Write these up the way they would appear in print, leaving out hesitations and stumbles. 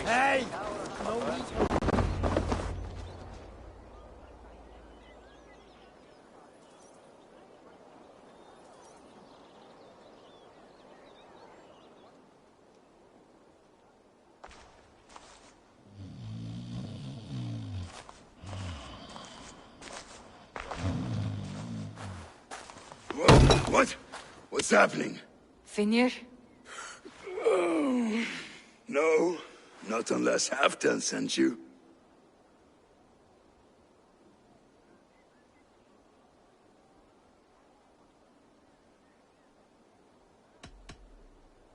Hey! No need. What? What's happening? Finir? No, not unless Halfdan sent you.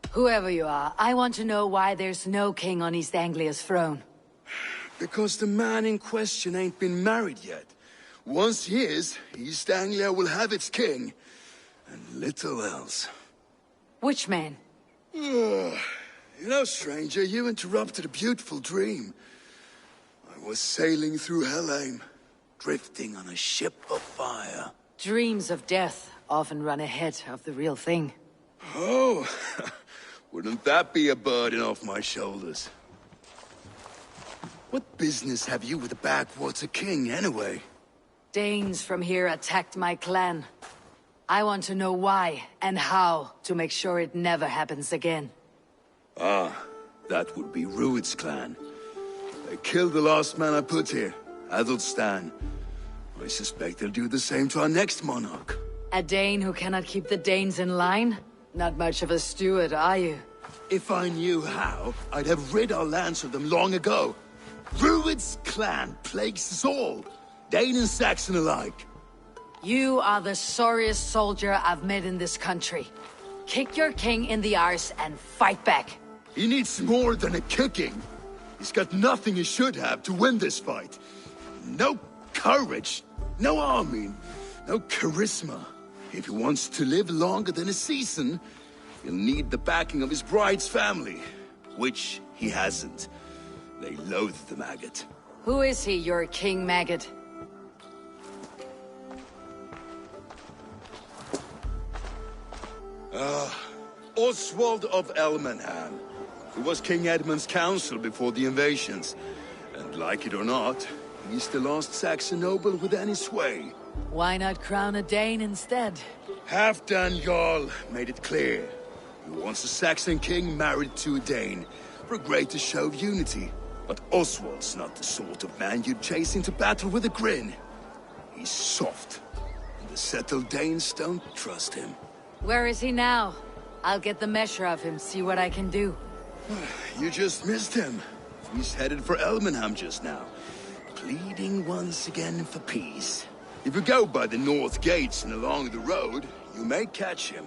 Whoever you are, I want to know why there's no king on East Anglia's throne. Because the man in question ain't been married yet. Once he is, East Anglia will have its king. And little else. Which man? You know, stranger, you interrupted a beautiful dream. I was sailing through Helheim, drifting on a ship of fire. Dreams of death often run ahead of the real thing. Oh, wouldn't that be a burden off my shoulders? What business have you with the backwater king, anyway? Danes from here attacked my clan. I want to know why and how to make sure it never happens again. Ah, that would be Rued's clan. They killed the last man I put here, Adelstan. I suspect they'll do the same to our next monarch. A Dane who cannot keep the Danes in line? Not much of a steward, are you? If I knew how, I'd have rid our lands of them long ago. Rued's clan plagues us all, Dane and Saxon alike. You are the sorriest soldier I've met in this country. Kick your king in the arse and fight back. He needs more than a kicking. He's got nothing he should have to win this fight. No courage, no army, no charisma. If he wants to live longer than a season, he'll need the backing of his bride's family, which he hasn't. They loathe the maggot. Who is he, your king maggot? Oswald of Elmenham, who was King Edmund's counsel before the invasions. And like it or not, he's the last Saxon noble with any sway. Why not crown a Dane instead? Halfdan Jarl made it clear. He wants a Saxon king married to a Dane, for a greater show of unity. But Oswald's not the sort of man you'd chase into battle with a grin. He's soft, and the settled Danes don't trust him. Where is he now? I'll get the measure of him, see what I can do. You just missed him. He's headed for Elmenham just now, pleading once again for peace. If you go by the north gates and along the road, you may catch him.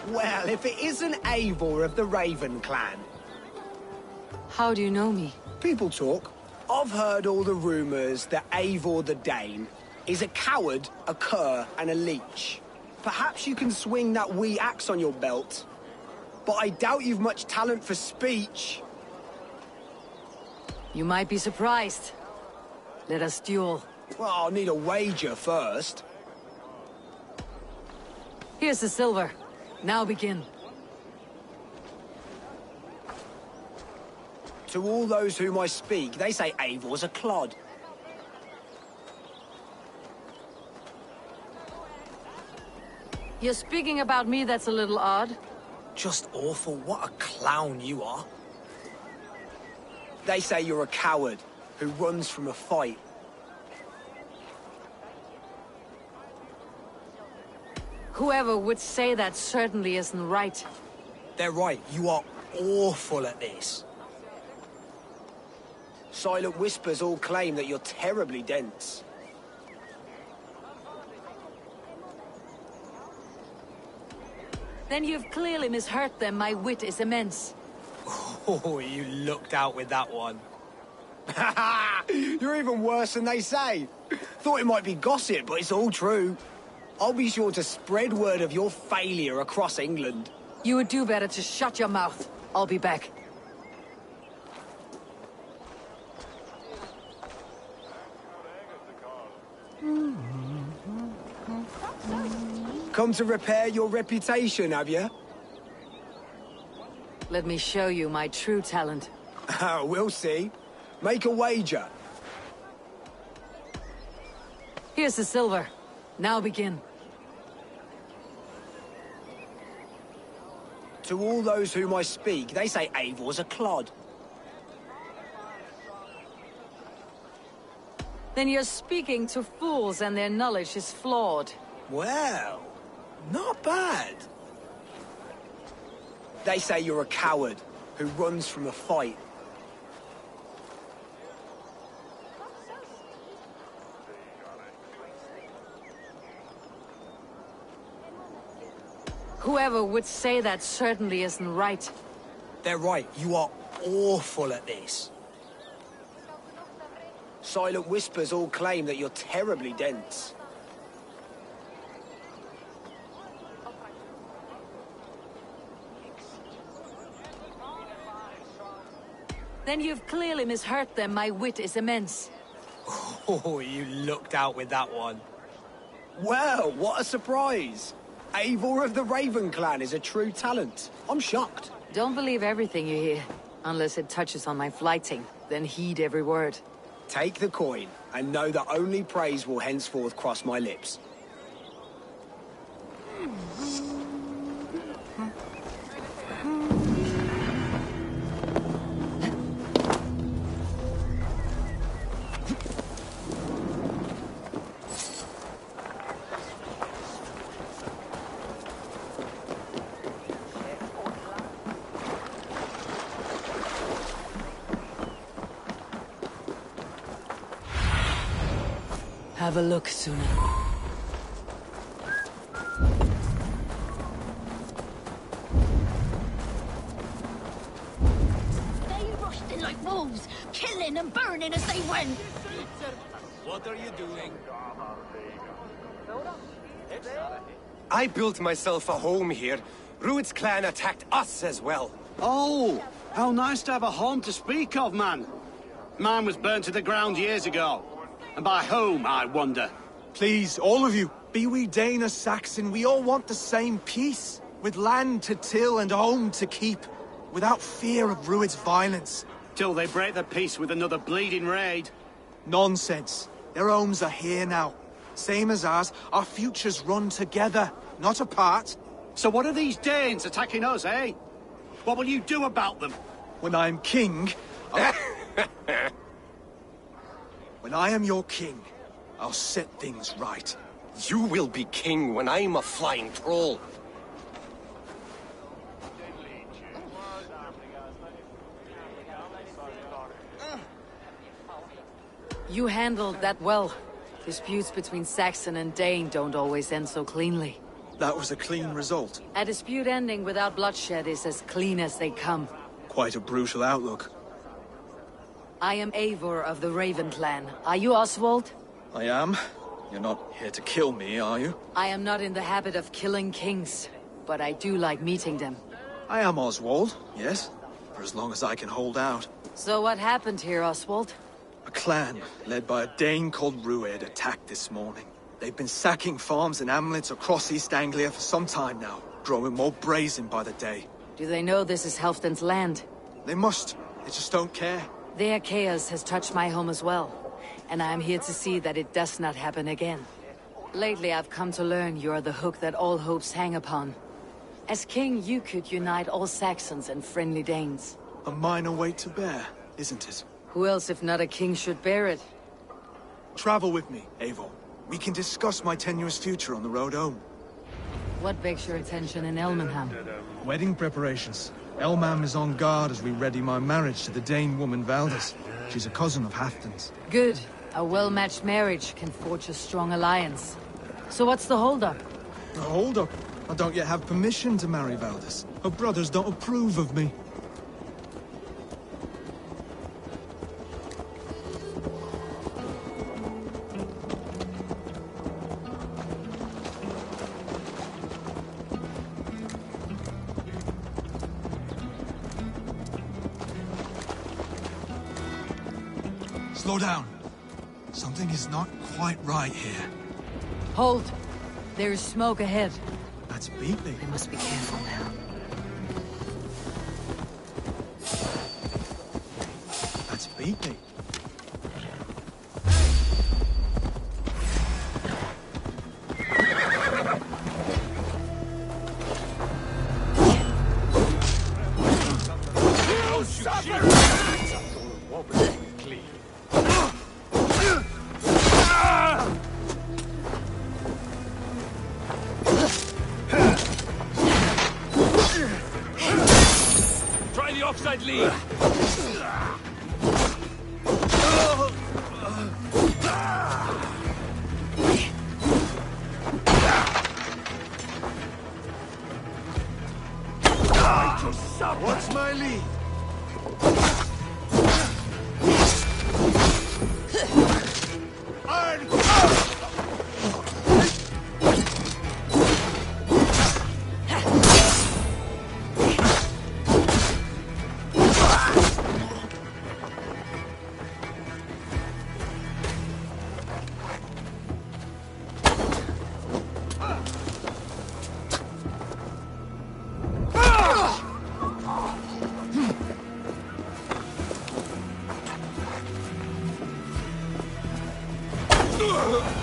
Well, if it isn't Eivor of the Raven clan. How do you know me? People talk. I've heard all the rumors that Eivor the Dane is a coward, a cur, and a leech. Perhaps you can swing that wee axe on your belt, but I doubt you've much talent for speech. You might be surprised. Let us duel. Well, I'll need a wager first. Here's the silver. Now begin. To all those whom I speak, they say Eivor's a clod. You're speaking about me, that's a little odd. Just awful. What a clown you are. They say you're a coward who runs from a fight. Whoever would say that certainly isn't right. They're right. You are awful at this. Silent whispers all claim that you're terribly dense. Then you've clearly misheard them. My wit is immense. Oh, you looked out with that one. You're even worse than they say. Thought it might be gossip, but it's all true. I'll be sure to spread word of your failure across England. You would do better to shut your mouth. I'll be back. Come to repair your reputation, have you? Let me show you my true talent. We'll see. Make a wager. Here's the silver. Now begin. To all those whom I speak, they say Eivor's a clod. Then you're speaking to fools and their knowledge is flawed. Well, not bad. They say you're a coward who runs from a fight. Whoever would say that certainly isn't right. They're right, you are awful at this. Silent whispers all claim that you're terribly dense. Then you've clearly misheard them. My wit is immense. Oh, you looked out with that one. Well, what a surprise! Eivor of the Raven clan is a true talent. I'm shocked. Don't believe everything you hear, unless it touches on my flighting. Then heed every word. Take the coin, and know that only praise will henceforth cross my lips. Have a look, Suna. They rushed in like wolves, killing and burning as they went. What are you doing? I built myself a home here. Rued's clan attacked us as well. Oh, how nice to have a home to speak of, man. Mine was burnt to the ground years ago. And by whom, I wonder? Please, all of you, be we Dane or Saxon, we all want the same peace. With land to till and home to keep. Without fear of Rued's violence. Till they break the peace with another bleeding raid. Nonsense. Their homes are here now. Same as ours, our futures run together, not apart. So what are these Danes attacking us, eh? What will you do about them? When I am king, when I am your king, I'll set things right. You will be king when I'm a flying troll. You handled that well. Disputes between Saxon and Dane don't always end so cleanly. That was a clean result. A dispute ending without bloodshed is as clean as they come. Quite a brutal outlook. I am Eivor of the Raven clan. Are you Oswald? I am. You're not here to kill me, are you? I am not in the habit of killing kings, but I do like meeting them. I am Oswald, yes. For as long as I can hold out. So what happened here, Oswald? A clan, led by a Dane called Rued, attacked this morning. They've been sacking farms and hamlets across East Anglia for some time now, growing more brazen by the day. Do they know this is Halfdan's land? They must. They just don't care. Their chaos has touched my home as well, and I am here to see that it does not happen again. Lately I've come to learn you are the hook that all hopes hang upon. As king, you could unite all Saxons and friendly Danes. A minor weight to bear, isn't it? Who else if not a king should bear it? Travel with me, Eivor. We can discuss my tenuous future on the road home. What begs your attention in Elmenham? Wedding preparations. Elmam is on guard as we ready my marriage to the Dane woman Valdis. She's a cousin of Halfdan's. Good. A well-matched marriage can forge a strong alliance. So what's the holdup? Hold up. I don't yet have permission to marry Valdis. Her brothers don't approve of me. Slow down. Something is not quite right here. Hold! There is smoke ahead. That's Beatley. I must be careful now. That's Beatley. Try the offside lead. What's my lead?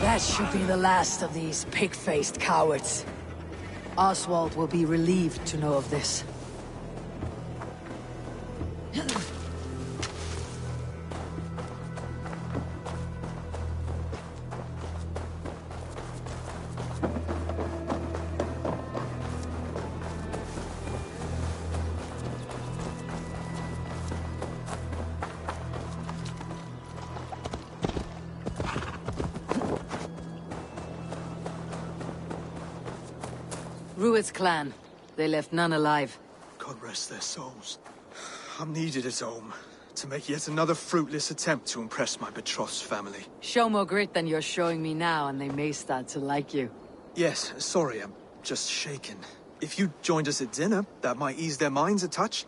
That should be the last of these pig-faced cowards. Oswald will be relieved to know of this. Rued's clan. They left none alive. God rest their souls. I'm needed at home to make yet another fruitless attempt to impress my betrothed's family. Show more grit than you're showing me now, and they may start to like you. Yes, sorry, I'm just shaken. If you joined us at dinner, that might ease their minds a touch.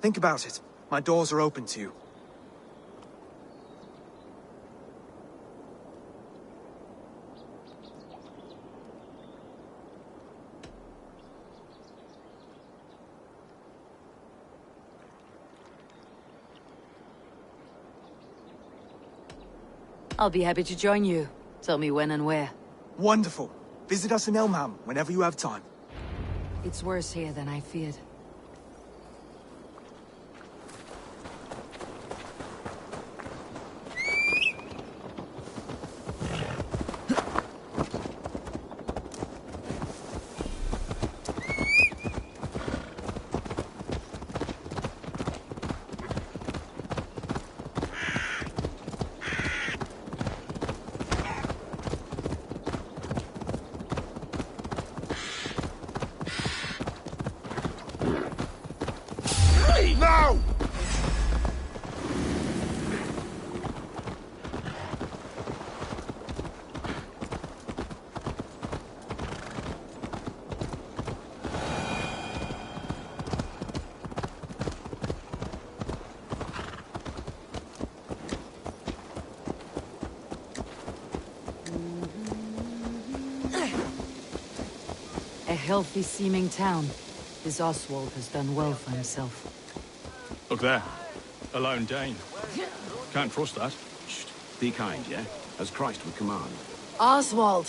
Think about it. My doors are open to you. I'll be happy to join you. Tell me when and where. Wonderful. Visit us in Elmham whenever you have time. It's worse here than I feared. Now! A healthy-seeming town. This Oswald has done well for himself. Look there. A lone Dane. Can't trust that. Shh. Be kind, yeah? As Christ would command. Oswald!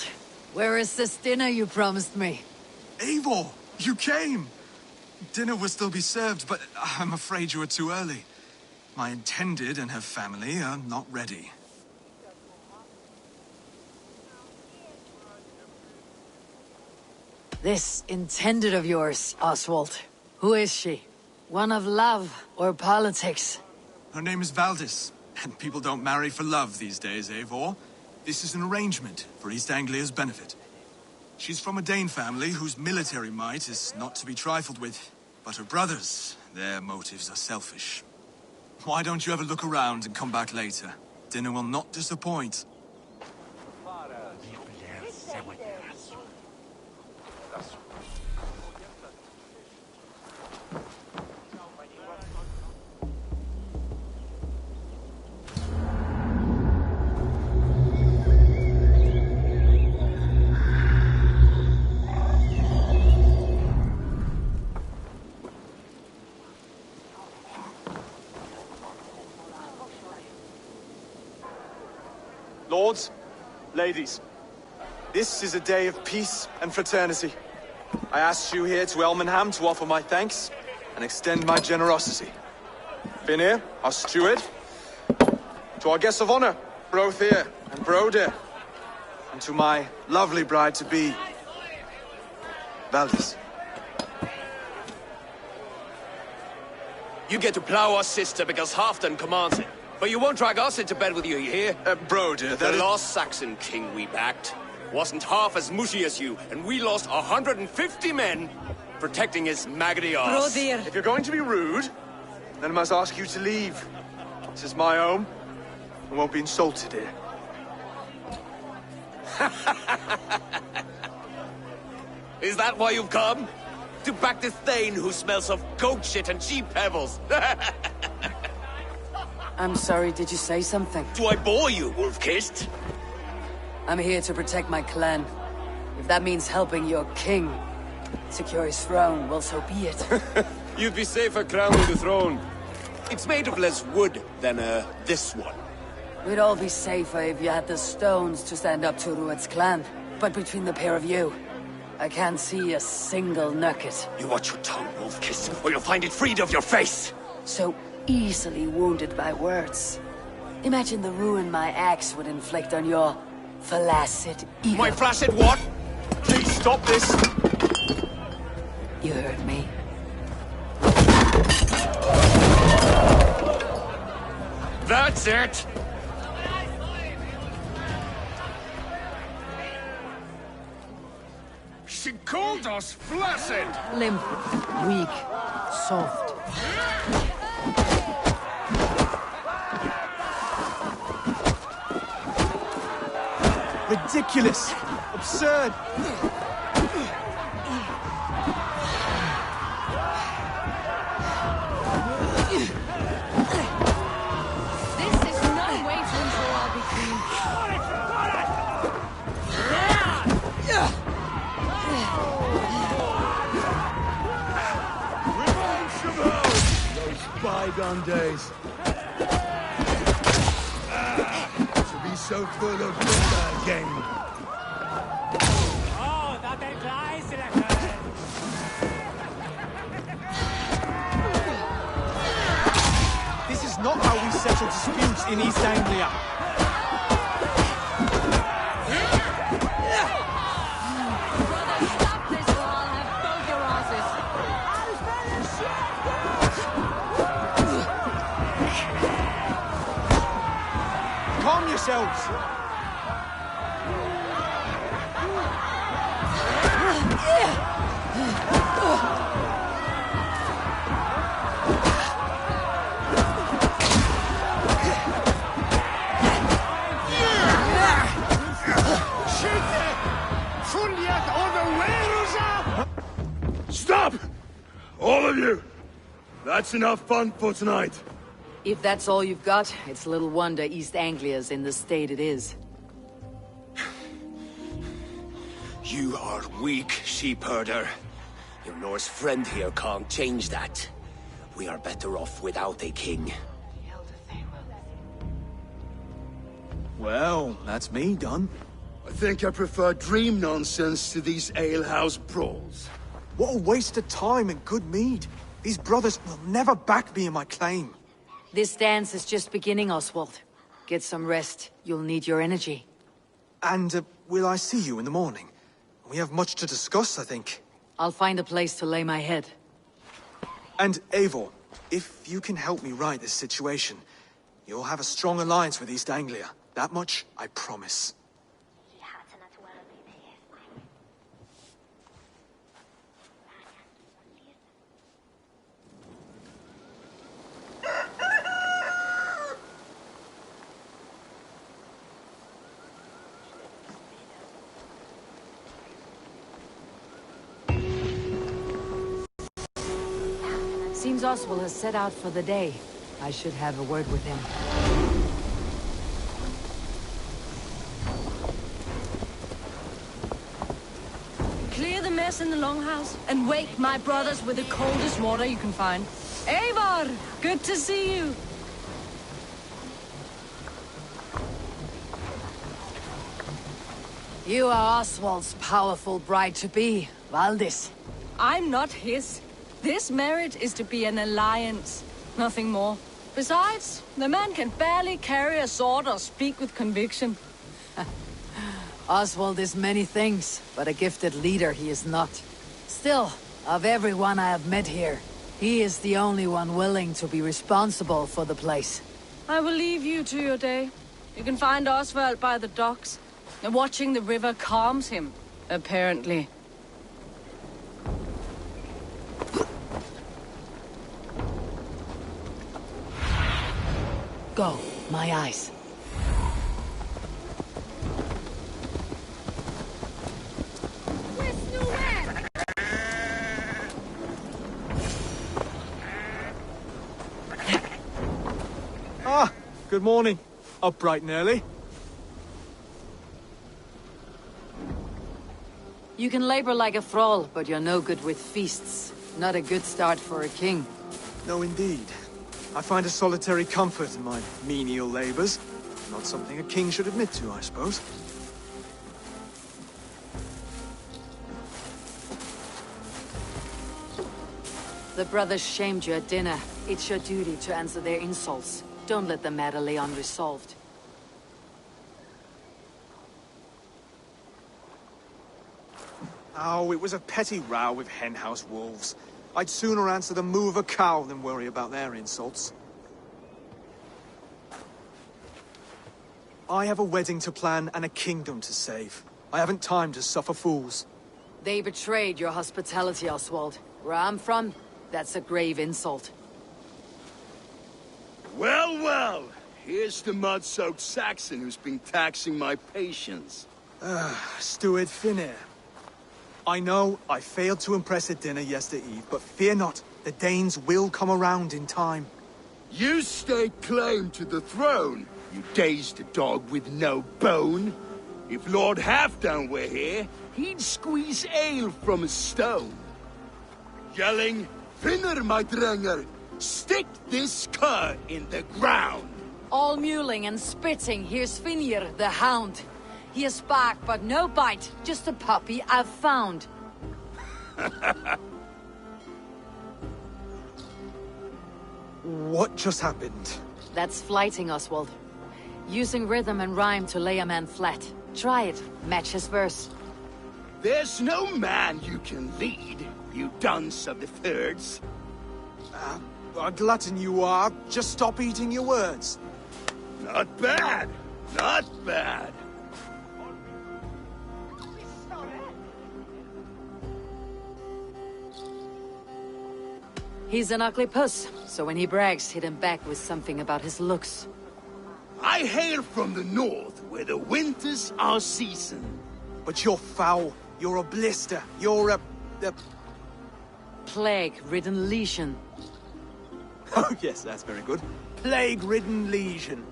Where is this dinner you promised me? Eivor, you came! Dinner will still be served, but I'm afraid you are too early. My intended and her family are not ready. This intended of yours, Oswald. Who is she? One of love or politics? Her name is Valdis, and people don't marry for love these days, Eivor. This is an arrangement for East Anglia's benefit. She's from a Dane family whose military might is not to be trifled with. But her brothers, their motives are selfish. Why don't you have a look around and come back later? Dinner will not disappoint. lords, ladies, this is a day of peace and fraternity. I asked you here to Elmenham to offer my thanks and extend my generosity. Finir, our steward, to our guests of honor, Brothir and Brodir, and to my lovely bride-to-be, Valdis. You get to plow our sister because Halfdan commands it. But you won't drag us into bed with you, you hear? Brodir, the last Saxon king we backed wasn't half as mushy as you, and we lost 150 men protecting his maggoty arse. Brodir! If you're going to be rude, then I must ask you to leave. This is my home. I won't be insulted here. Is that why you've come? To back this Thane who smells of goat shit and cheap pebbles? I'm sorry, did you say something? Do I bore you, wolf-kissed? I'm here to protect my clan. If that means helping your king secure his throne, well, so be it. You'd be safer crowning the throne. It's made of less wood than, this one. We'd all be safer if you had the stones to stand up to Rued's clan. But between the pair of you, I can't see a single nugget. You watch your tongue, wolf-kissed, or you'll find it freed of your face! So easily wounded by words. Imagine the ruin my axe would inflict on your flaccid ego. My flaccid what? Please stop this! You heard me. That's it! She called us flaccid! Limp, weak, soft. Ridiculous! Absurd! This is no way to ensure I'll be queen. Those bygone days. To be so full of wonder again. This is not how we settle disputes in East Anglia. Stop this or I'll have both your asses. Calm yourselves! Stop! All of you! That's enough fun for tonight. If that's all you've got, it's little wonder East Anglia's in the state it is. You are weak, sheep herder. Your Norse friend here can't change that. We are better off without a king. Well, that's me done. I think I prefer dream nonsense to these alehouse brawls. What a waste of time and good mead. These brothers will never back me in my claim. This dance is just beginning, Oswald. Get some rest. You'll need your energy. And, will I see you in the morning? We have much to discuss, I think. I'll find a place to lay my head. And, Eivor, if you can help me right this situation, you'll have a strong alliance with East Anglia. That much, I promise. Seems Oswald has set out for the day. I should have a word with him. Clear the mess in the longhouse and wake my brothers with the coldest water you can find. Eivor, good to see you. You are Oswald's powerful bride-to-be, Valdis. I'm not his. This marriage is to be an alliance, nothing more. Besides, the man can barely carry a sword or speak with conviction. Oswald is many things, but a gifted leader he is not. Still, of everyone I have met here, he is the only one willing to be responsible for the place. I will leave you to your day. You can find Oswald by the docks. Watching the river calms him, apparently. Go, my eyes. Ah, good morning. Up bright and early. You can labor like a thrall, but you're no good with feasts. Not a good start for a king. No, indeed. I find a solitary comfort in my menial labors. Not something a king should admit to, I suppose. The brothers shamed you at dinner. It's your duty to answer their insults. Don't let the matter lay unresolved. Oh, it was a petty row with henhouse wolves. I'd sooner answer the moo of a cow than worry about their insults. I have a wedding to plan and a kingdom to save. I haven't time to suffer fools. They betrayed your hospitality, Oswald. Where I'm from, that's a grave insult. Well, well. Here's the mud-soaked Saxon who's been taxing my patience. Steward Finnair. I know I failed to impress at dinner yesterday eve, but fear not, the Danes will come around in time. You stake claim to the throne, you dazed dog with no bone. If Lord Halfdan were here, he'd squeeze ale from a stone. Yelling, Finner, my drenger, stick this cur in the ground. All mewling and spitting, here's Finir, the hound. He has bark, but no bite, just a puppy I've found. What just happened? That's flighting, Oswald. Using rhythm and rhyme to lay a man flat. Try it, match his verse. There's no man you can lead, you dunce of the thirds. A glutton you are. Just stop eating your words. Not bad, not bad. He's an ugly puss, so when he brags, hit him back with something about his looks. I hail from the north, where the winters are season. But you're foul. You're a blister. You're a... Plague-ridden legion. Oh, yes, that's very good. Plague-ridden legion.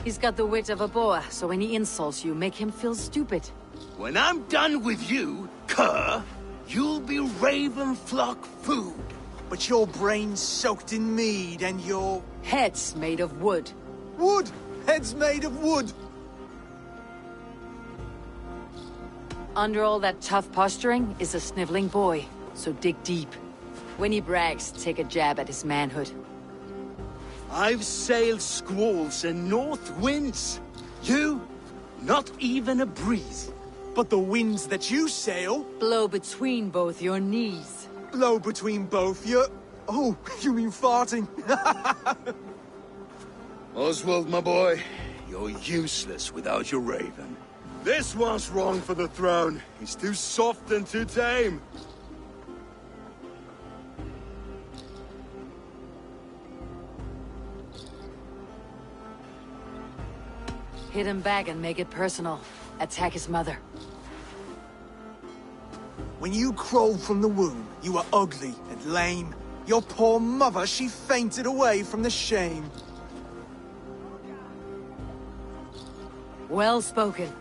He's got the wit of a boa, so when he insults you, make him feel stupid. When I'm done with you, cur, you'll be raven flock food. But your brain's soaked in mead and your... Head's made of wood. Wood! Head's made of wood! Under all that tough posturing is a sniveling boy, so dig deep. When he brags, take a jab at his manhood. I've sailed squalls and north winds. You, not even a breeze. But the winds that you sail... Blow between both your knees. Blow between both your... Oh, you mean farting? Oswald, my boy, you're useless without your raven. This one's wrong for the throne. He's too soft and too tame. Hit him back and make it personal. Attack his mother. When you crawled from the womb, you were ugly and lame. Your poor mother, she fainted away from the shame. Well spoken.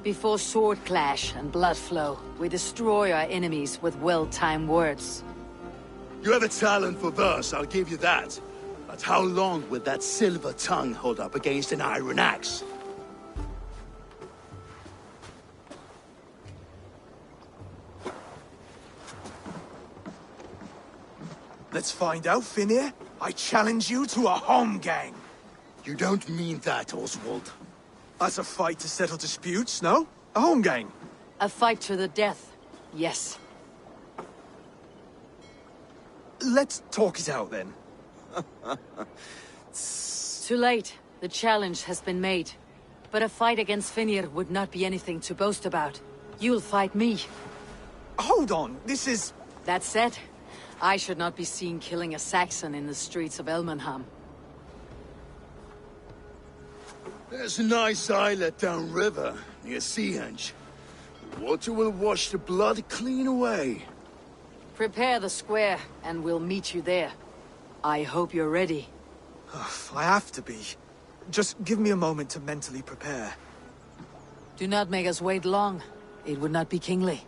Before sword clash and blood flow, we destroy our enemies with well-timed words. You have a talent for verse, I'll give you that. But how long will that silver tongue hold up against an iron axe? Let's find out, Finir. I challenge you to a home gang. You don't mean that, Oswald. That's a fight to settle disputes, no? A home gang. A fight to the death. Yes. Let's talk it out, then. Too late. The challenge has been made. But a fight against Finir would not be anything to boast about. You'll fight me. Hold on, this is... That said, I should not be seen killing a Saxon in the streets of Elmenham. There's a nice islet downriver, near Seahenge. The water will wash the blood clean away. Prepare the square, and we'll meet you there. I hope you're ready. I have to be. Just give me a moment to mentally prepare. Do not make us wait long. It would not be kingly.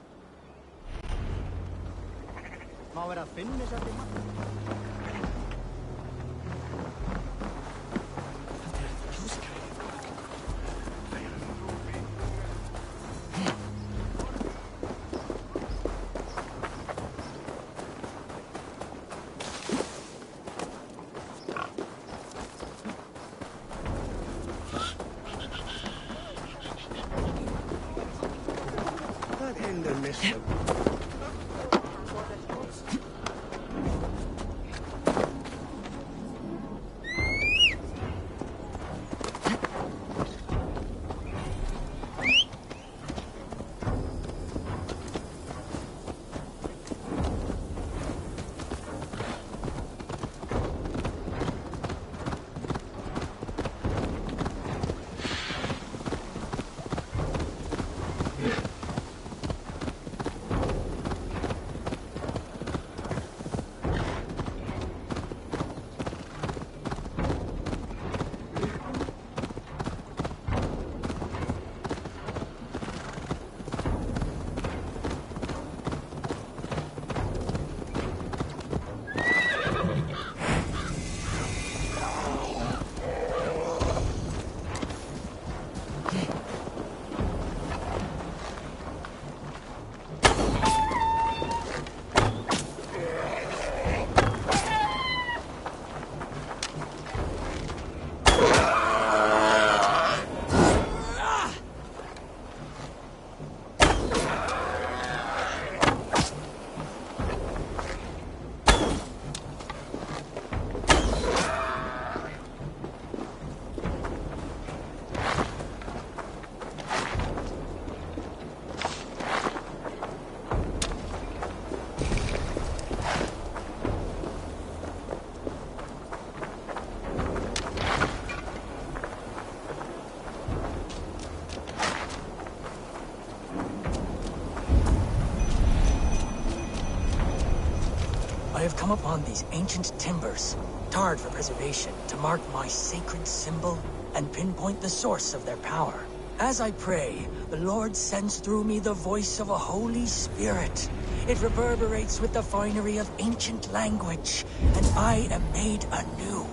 I have come upon these ancient timbers, tarred for preservation, to mark my sacred symbol and pinpoint the source of their power. As I pray, the Lord sends through me the voice of a Holy Spirit. It reverberates with the finery of ancient language, and I am made anew.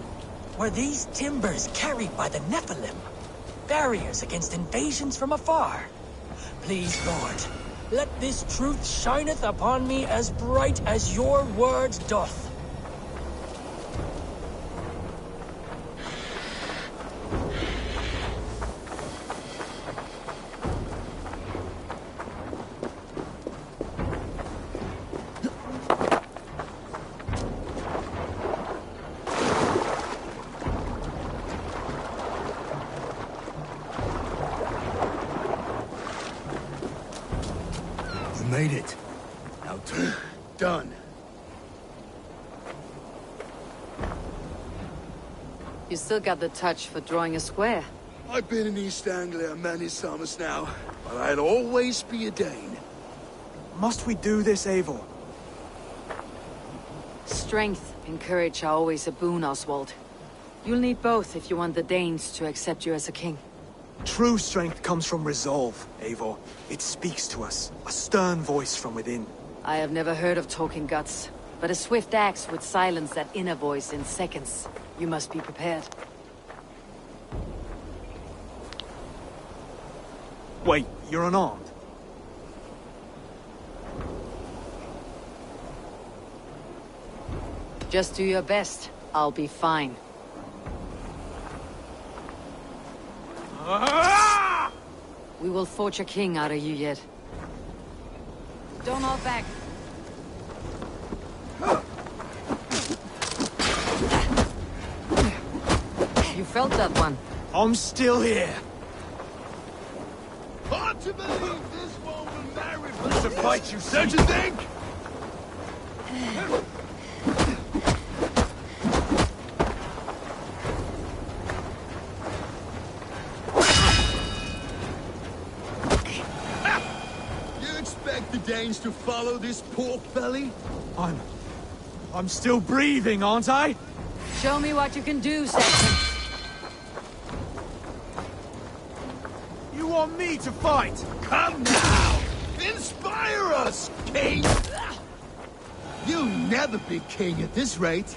Were these timbers carried by the Nephilim? Barriers against invasions from afar? Please, Lord, let this truth shineth upon me as bright as your word doth. Made it. Now done. You still got the touch for drawing a square. I've been in East Anglia many summers now, but I'll always be a Dane. Must we do this, Eivor? Strength and courage are always a boon, Oswald. You'll need both if you want the Danes to accept you as a king. True strength comes from resolve, Eivor. It speaks to us, a stern voice from within. I have never heard of talking guts, but a swift axe would silence that inner voice in seconds. You must be prepared. Wait, you're unarmed? Just do your best. I'll be fine. We will forge a king out of you yet. Don't hold back. You felt that one. I'm still here. Hard to believe this one will marry for It's a fight, you don't you think? You expect the Danes to follow this pork belly? I'm still breathing, aren't I? Show me what you can do, Saxon. You want me to fight? Come now! Inspire us, king! You'll never be king at this rate.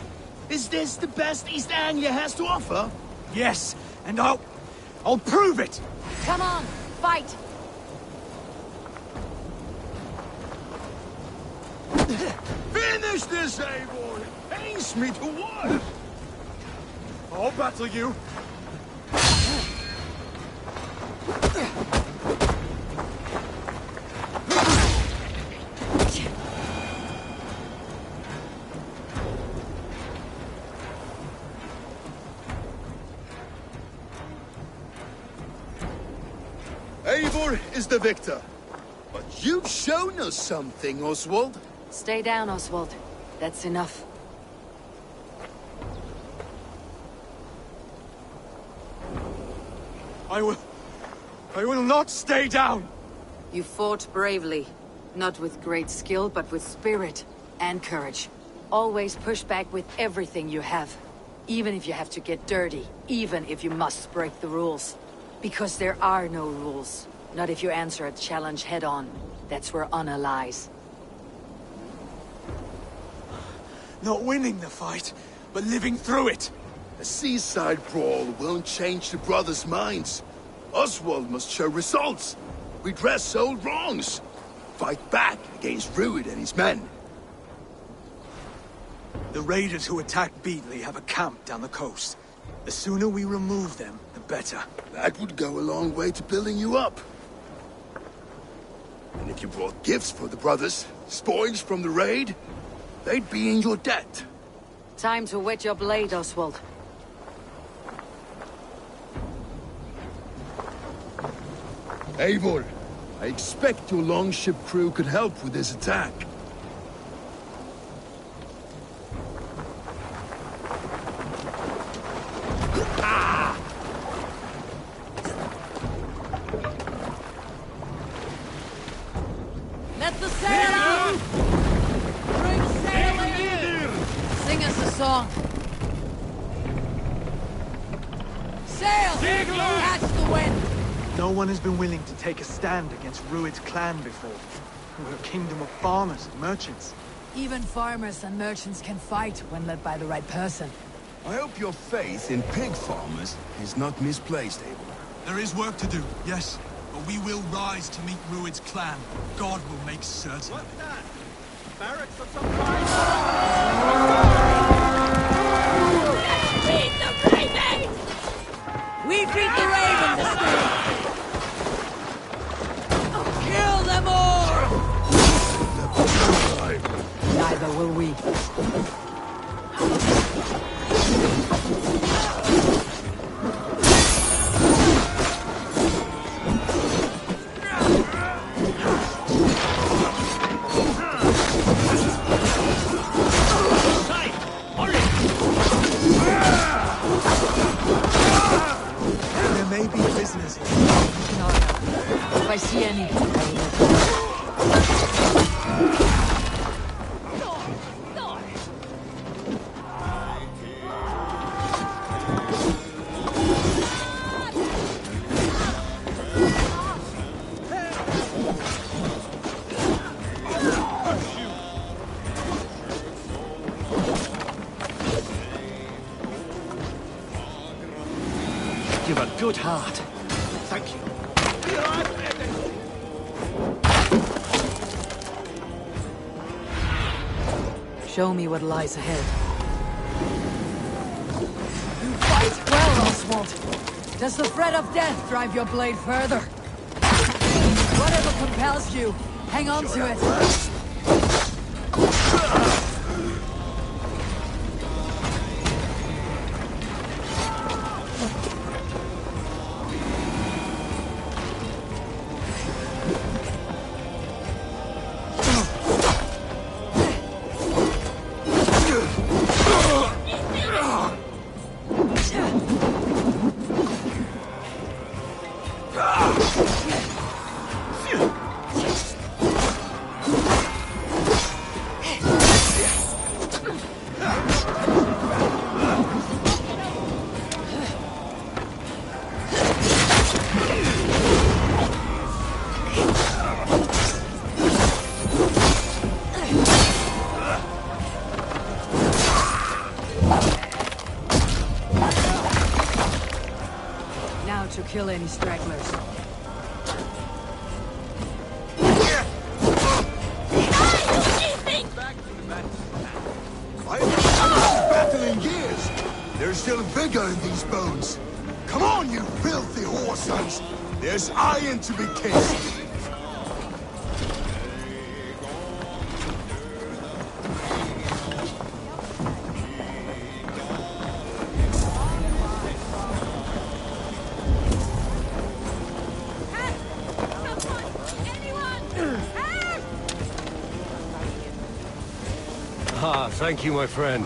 Is this the best East Anglia has to offer? Yes, and I'll prove it! Come on, fight! Finish this, Eivor! It pains me to watch! I'll battle you! Eivor is the victor. But you've shown us something, Oswald. Stay down, Oswald. That's enough. I will not stay down! You fought bravely. Not with great skill, but with spirit and courage. Always push back with everything you have. Even if you have to get dirty. Even if you must break the rules. Because there are no rules. Not if you answer a challenge head-on. That's where honor lies. Not winning the fight, but living through it. A seaside brawl won't change the brothers' minds. Oswald must show results. Redress old wrongs. Fight back against Rued and his men. The raiders who attacked Beatley have a camp down the coast. The sooner we remove them, the better. That would go a long way to building you up. And if you brought gifts for the brothers, spoils from the raid, they'd be in your debt. Time to wet your blade, Oswald. Eivor, I expect your longship crew could help with this attack. Let the sail out! Bring sail in! Sing us a song. Sail! Catch the wind! No one has been willing to take a stand against Rued's clan before. We're a kingdom of farmers and merchants. Even farmers and merchants can fight when led by the right person. I hope your faith in pig farmers is not misplaced, Abel. There is work to do, yes. But we will rise to meet Rued's clan. God will make certain. What's that? Barracks of some kind? Beat the raven! We beat the raven this day! Kill them all! Neither will we. There may be prisoners here. Keep an eye out. If I see any, I will let you know. good heart. Thank you. Show me what lies ahead. You fight well, Oswald. Does the threat of death drive your blade further? Whatever compels you, hang on to it. To kill any stragglers. I haven't seen this battle in years. There's still vigor in these bones. Come on, you filthy whoresons. There's iron to be kissed. Ah, thank you, my friend.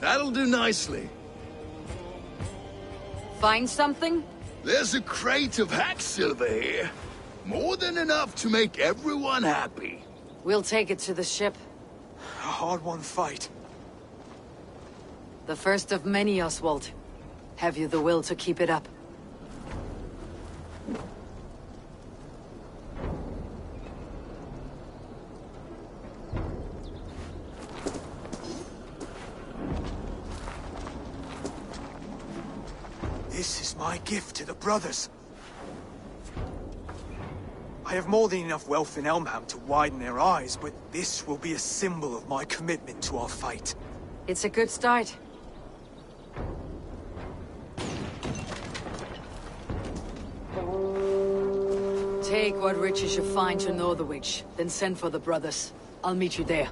That'll do nicely. Find something? There's a crate of hack silver here. More than enough to make everyone happy. We'll take it to the ship. A hard-won fight. The first of many, Oswald. Have you the will to keep it up? This is my gift to the brothers. I have more than enough wealth in Elmham to widen their eyes, but this will be a symbol of my commitment to our fight. It's a good start. Take what riches you find to Northwich, then send for the brothers. I'll meet you there.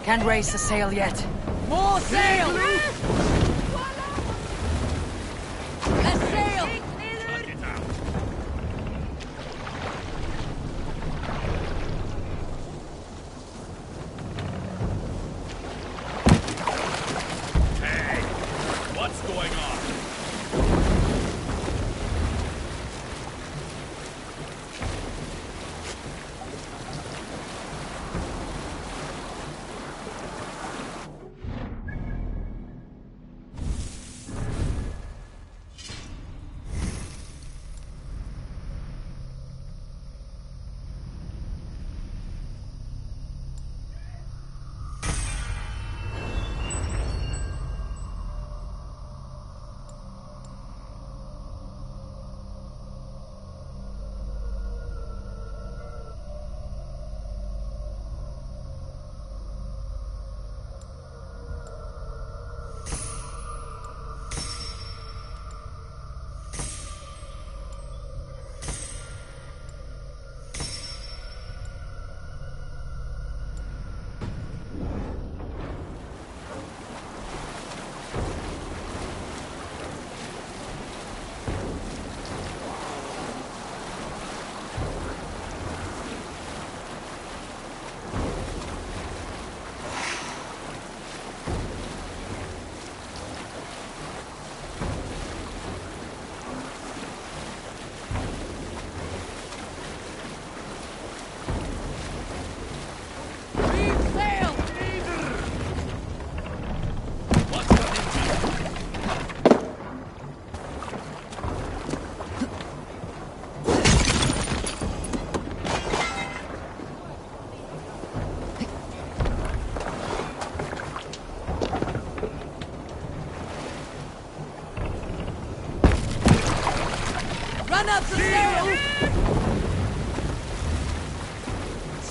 Can't raise the sail yet. More sail! A sail! Hey, what's going on?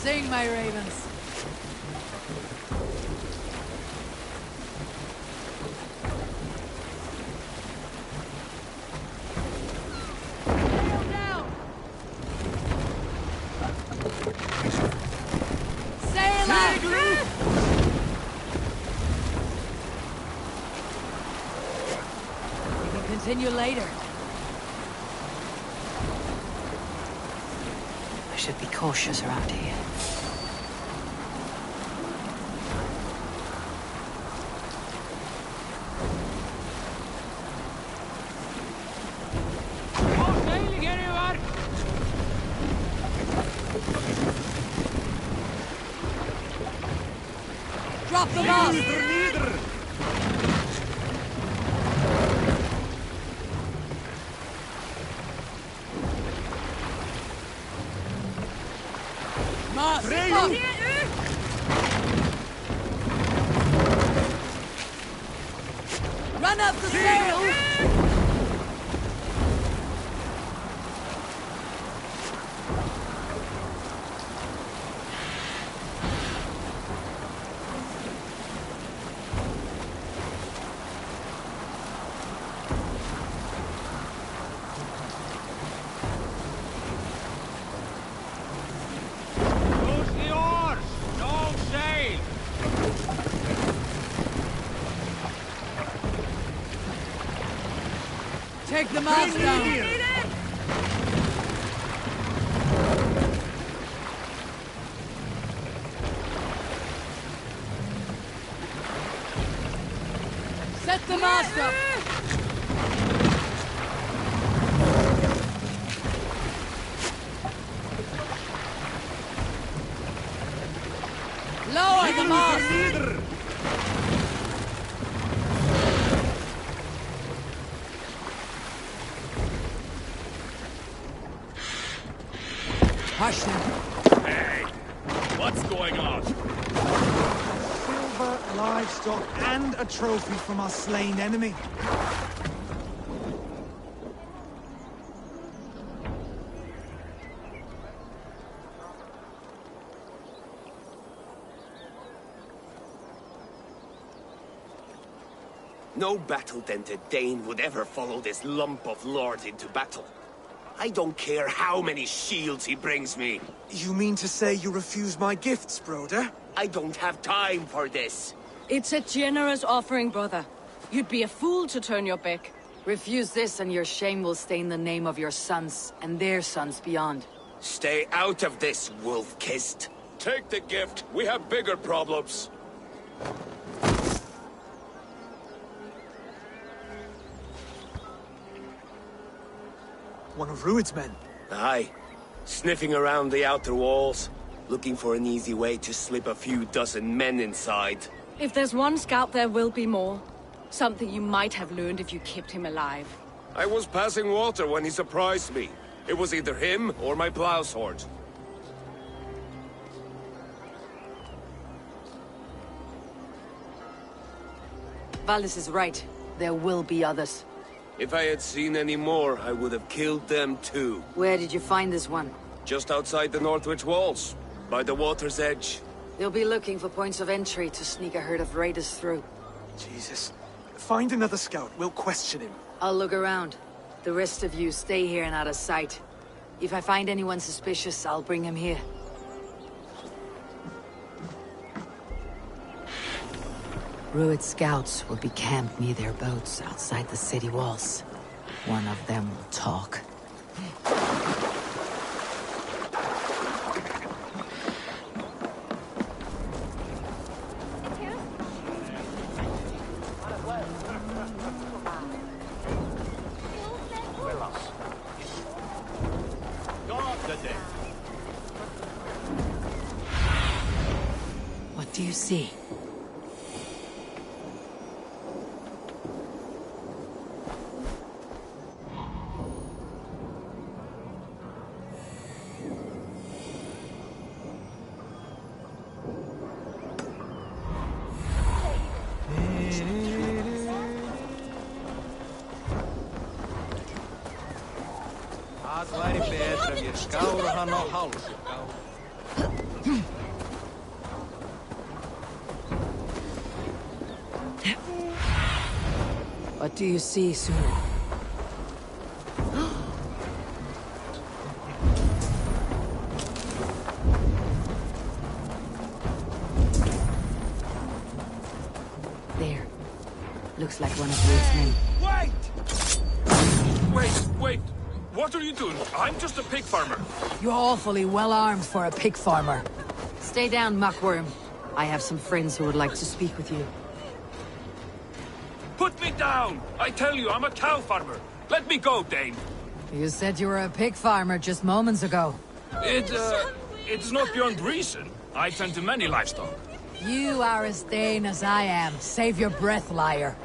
Sing, my ravens. Sail out! We can continue later. I should be cautious around here. Drop the mast! Mast! Run up the sail! Take the mast down! Set the mast up! Lower the mast! Hush now. Hey, what's going on? Silver, livestock, and a trophy from our slain enemy. No battle-dented Dane would ever follow this lump of lord into battle. I don't care how many shields he brings me. You mean to say you refuse my gifts, Broder? I don't have time for this. It's a generous offering, brother. You'd be a fool to turn your back. Refuse this and your shame will stain the name of your sons and their sons beyond. Stay out of this, wolf-kissed. Take the gift. We have bigger problems. One of Rued's men. Aye. Sniffing around the outer walls, looking for an easy way to slip a few dozen men inside. If there's one scout, there will be more. Something you might have learned if you kept him alive. I was passing water when he surprised me. It was either him or my plow sword. Valis is right. There will be others. If I had seen any more, I would have killed them too. Where did you find this one? Just outside the Northwich walls, by the water's edge. They'll be looking for points of entry to sneak a herd of raiders through. Jesus. Find another scout. We'll question him. I'll look around. The rest of you stay here and out of sight. If I find anyone suspicious, I'll bring him here. Rued scouts will be camped near their boats outside the city walls. One of them will talk. What do you see? Það væri betra ef ég skára hann á háls. What do you see, Sunu? There. Looks like one of Rued's men. Wait! What are you doing? I'm just a pig farmer. You're awfully well armed for a pig farmer. Stay down, muckworm. I have some friends who would like to speak with you. Put me down! I tell you, I'm a cow farmer. Let me go, Dane. You said you were a pig farmer just moments ago. It's not beyond reason. I tend to many livestock. You are as Dane as I am. Save your breath, liar.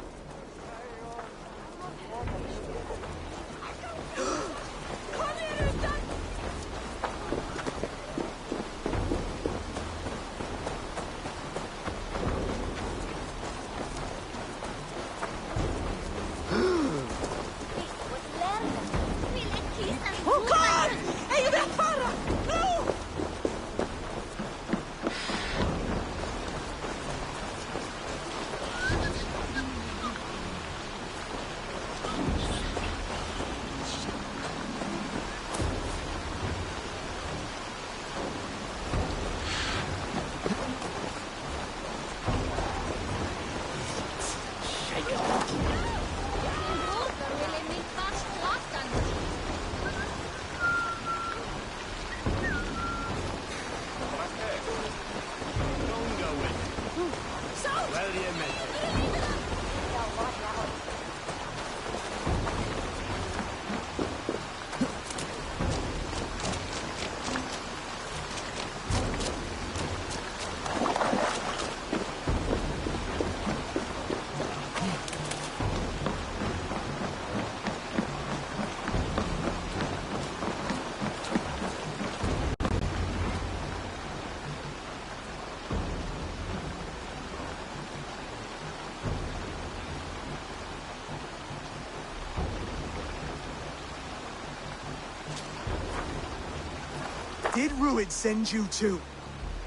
Did Rued send you too?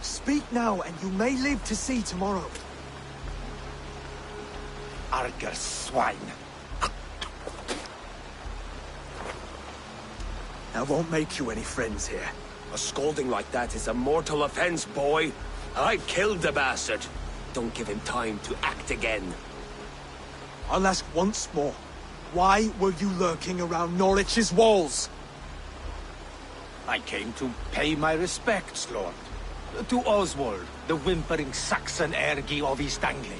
Speak now, and you may live to see tomorrow. Arger swine. I won't make you any friends here. A scolding like that is a mortal offense, boy. I killed the bastard. Don't give him time to act again. I'll ask once more. Why were you lurking around Norwich's walls? I came to pay my respects, Lord. To Oswald, the whimpering Saxon ergi of East Anglia.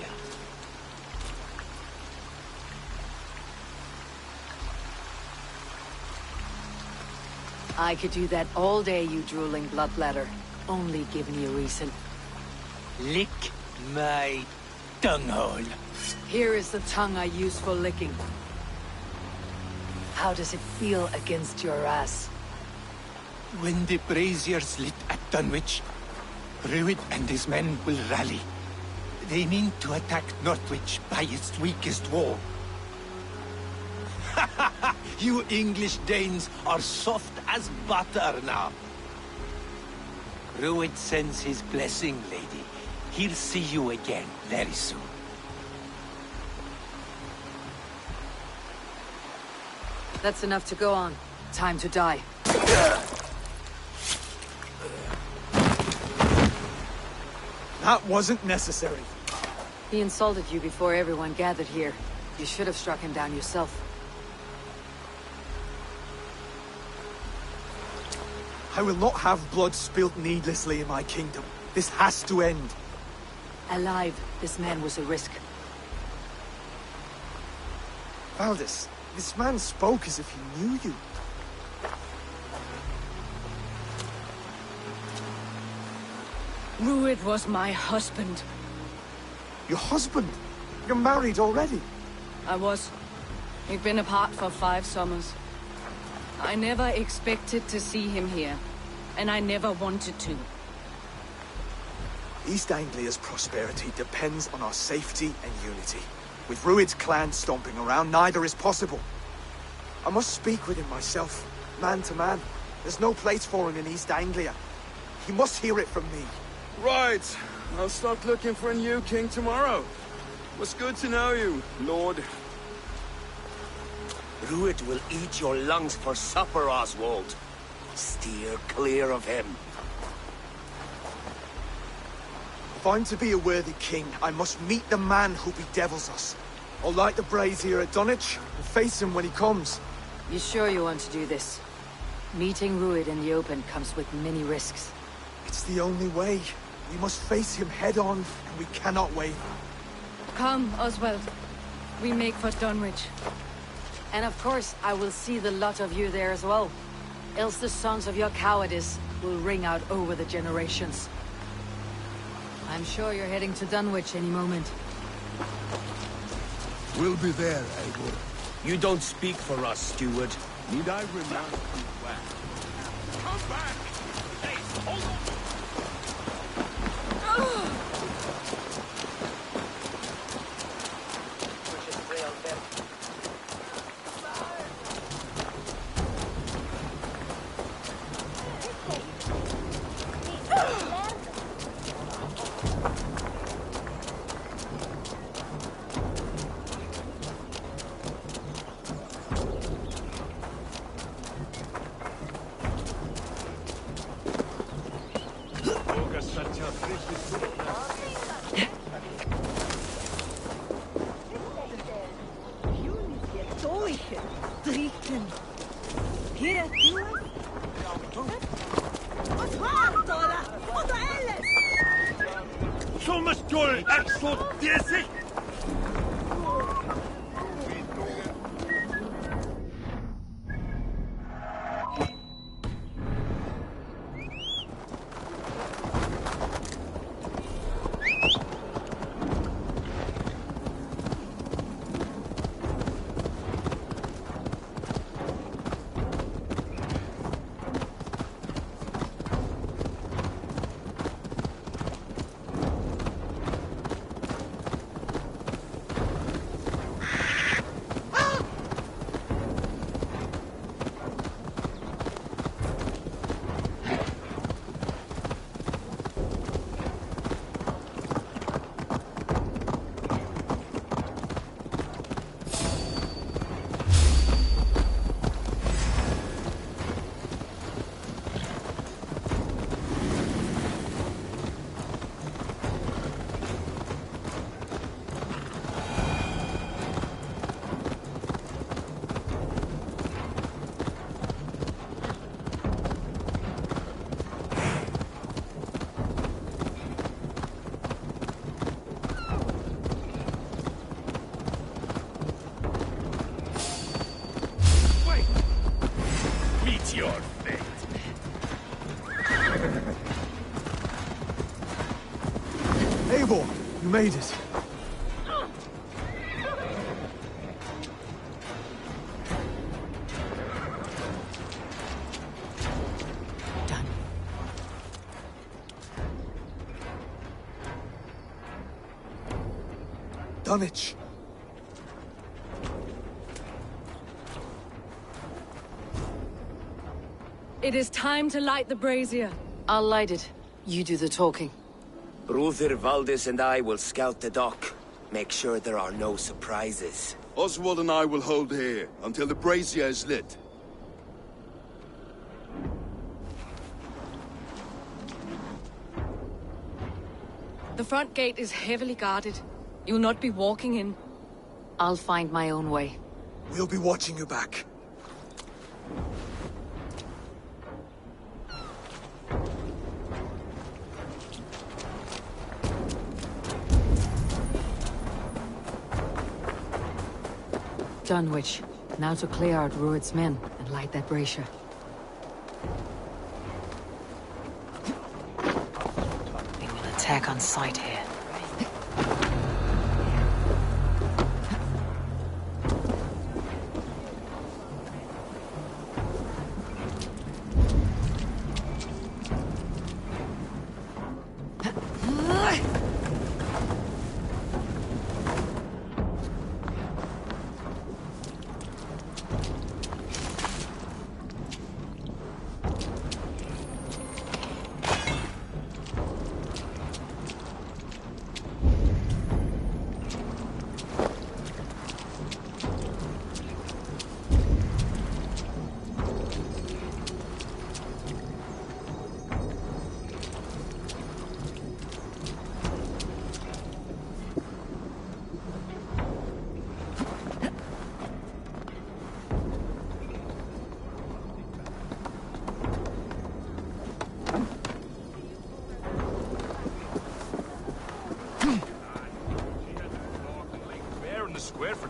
I could do that all day, you drooling bloodbladder. Only give me a reason. Lick my tongue-hole. Here is the tongue I use for licking. How does it feel against your ass? When the braziers lit at Dunwich, Rued and his men will rally. They mean to attack Northwich by its weakest wall. You English Danes are soft as butter now. Rued sends his blessing, lady. He'll see you again very soon. That's enough to go on. Time to die. That wasn't necessary. He insulted you before everyone gathered here. You should have struck him down yourself. I will not have blood spilt needlessly in my kingdom. This has to end. Alive, this man was a risk. Valdis, this man spoke as if he knew you. Rued was my husband. Your husband? You're married already? I was. We've been apart for 5 summers. I never expected to see him here, and I never wanted to. East Anglia's prosperity depends on our safety and unity. With Rued's clan stomping around, neither is possible. I must speak with him myself, man to man. There's no place for him in East Anglia. You must hear it from me. Right. I'll start looking for a new king tomorrow. Was good to know you, Lord. Rued will eat your lungs for supper, Oswald. Steer clear of him. If I'm to be a worthy king, I must meet the man who bedevils us. I'll light the brazier at Dunwich and face him when he comes. You sure you want to do this? Meeting Rued in the open comes with many risks. It's the only way. We must face him head-on, and we cannot waver. Come, Oswald. We make for Dunwich. And of course, I will see the lot of you there as well. Else the songs of your cowardice will ring out over the generations. I'm sure you're heading to Dunwich any moment. We'll be there, Eivor. You don't speak for us, steward. Need I remind you where? Come back! Hey, hold on! Thomas Joel, Axel, DC! Your fate. Eivor, you made it. Done. Dunwich. It is time to light the brazier. I'll light it. You do the talking. Brother Valdis and I will scout the dock. Make sure there are no surprises. Oswald and I will hold here until the brazier is lit. The front gate is heavily guarded. You'll not be walking in. I'll find my own way. We'll be watching you back. Dunwich. Now to clear out Rued's men and light that brazier. We will attack on sight here.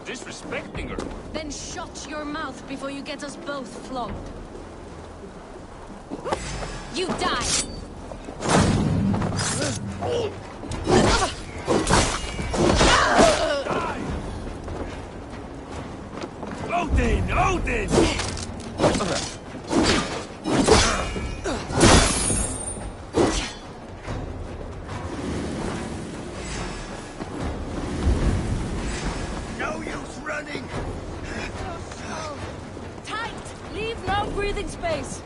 disrespecting her. Then shut your mouth before you get us both flogged. You die! Odin! Odin! No use running! Tight! Leave no breathing space!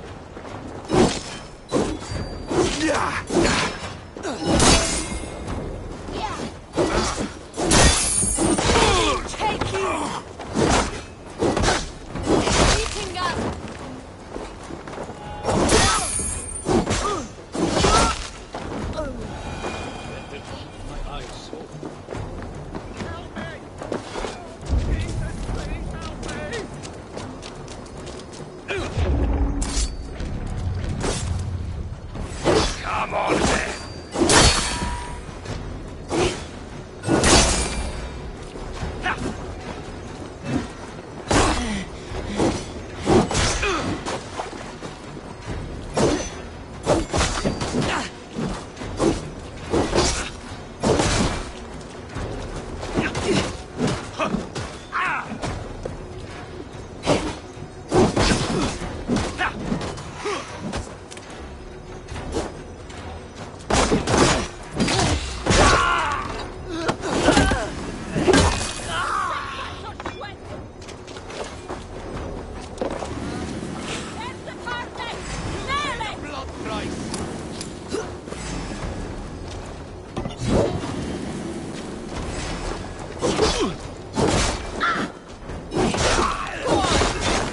Take you! Eating up! My eyes. Come on, then!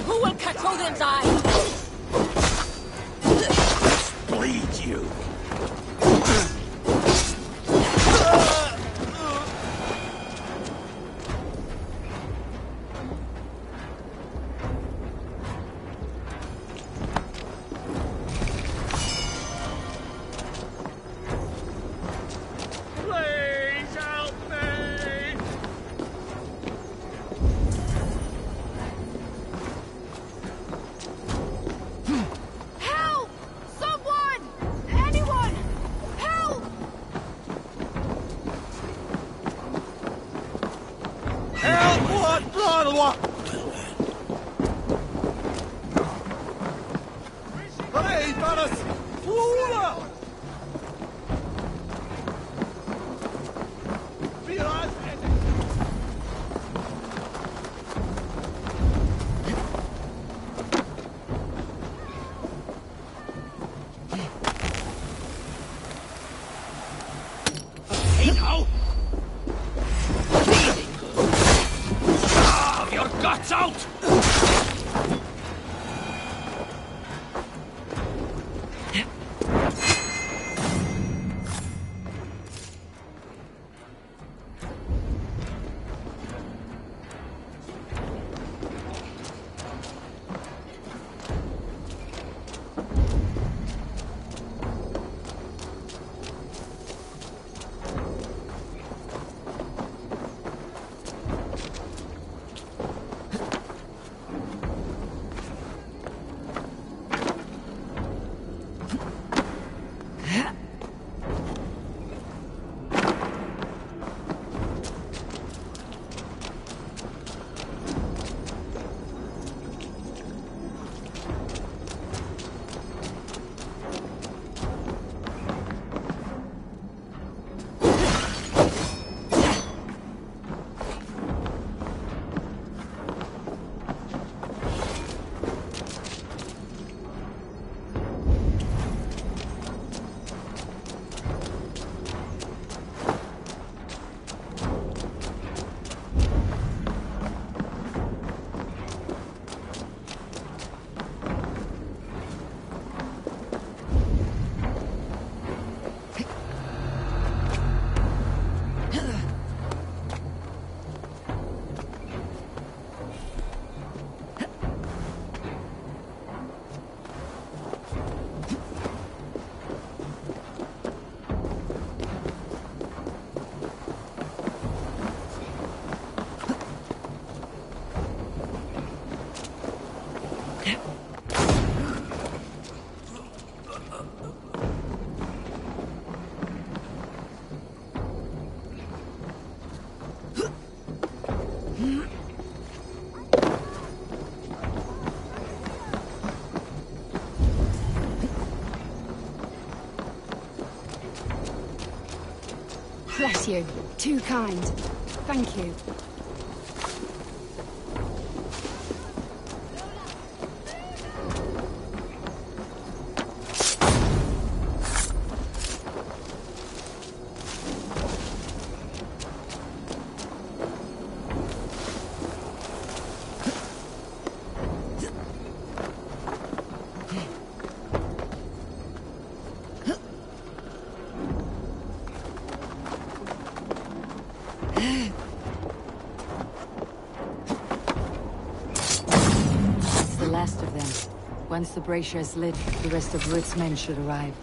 Who will catch Odin's eye? Bleed you! Please help me! Help! Someone! Anyone! Help! Help! What? Brother, what? Hey, Baras! Foola! Hey now! Bleeding good. Ah, you're gone! Bless you. Too kind. Thank you. Once the brazier is lit, the rest of Ruth's men should arrive.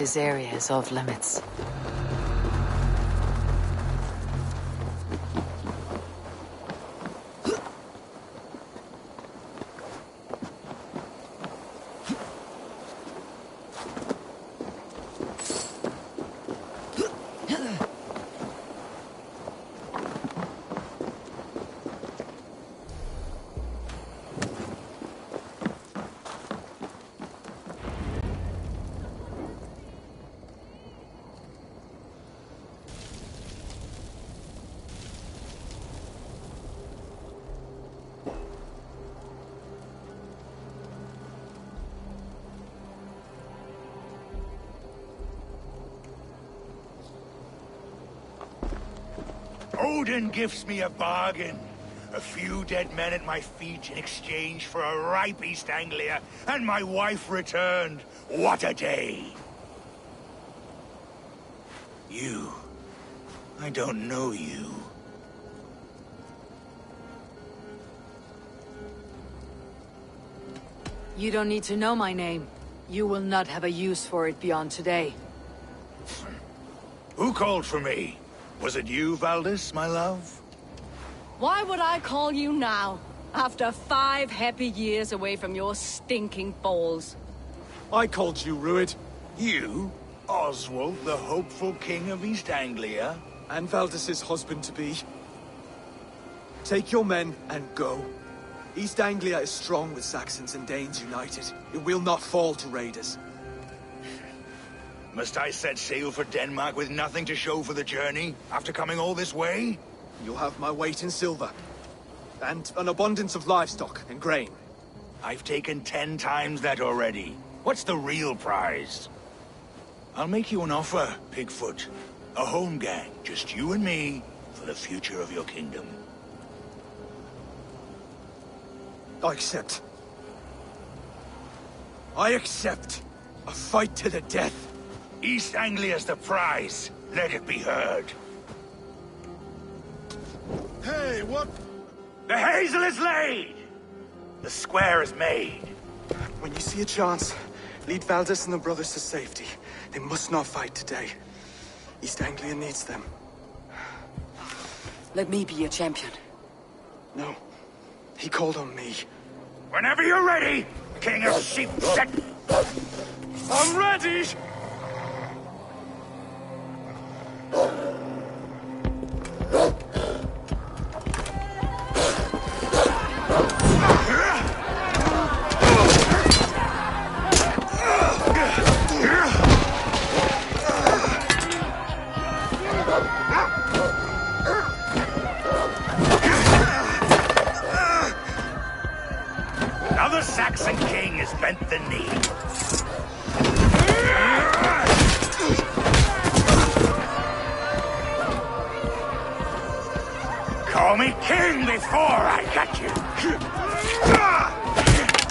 This area is off limits. Odin gives me a bargain. A few dead men at my feet in exchange for a ripe East Anglia, and my wife returned. What a day! You. I don't know you. You don't need to know my name. You will not have a use for it beyond today. Who called for me? Was it you, Valdis, my love? Why would I call you now, after 5 happy years away from your stinking balls? I called you, Rued. You? Oswald, the hopeful king of East Anglia? And Valdis's husband-to-be. Take your men and go. East Anglia is strong with Saxons and Danes united. It will not fall to raiders. Must I set sail for Denmark with nothing to show for the journey, after coming all this way? You'll have my weight in silver. And an abundance of livestock and grain. I've taken 10 times that already. What's the real prize? I'll make you an offer, Pigfoot. A home gang, just you and me, for the future of your kingdom. I accept. I accept. A fight to the death. East Anglia's the prize. Let it be heard. Hey, what? The hazel is laid! The square is made. When you see a chance, lead Valdis and the brothers to safety. They must not fight today. East Anglia needs them. Let me be your champion. No. He called on me. Whenever you're ready, King of Sheep Set. I'm ready! Now the Saxon king has bent the knee. Call me king before I got you.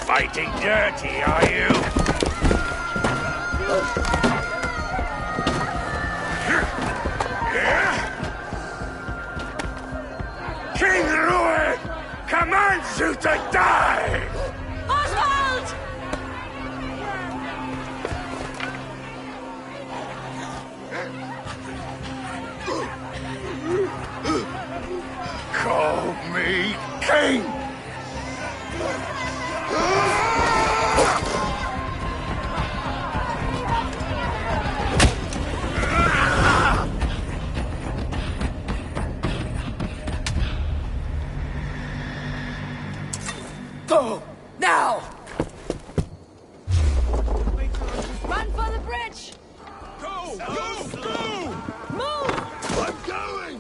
Fighting dirty, are you? King Rued commands you to die! Oswald! Call me king! Go! Now! Run for the bridge! Go! Go! Go! Move! I'm going!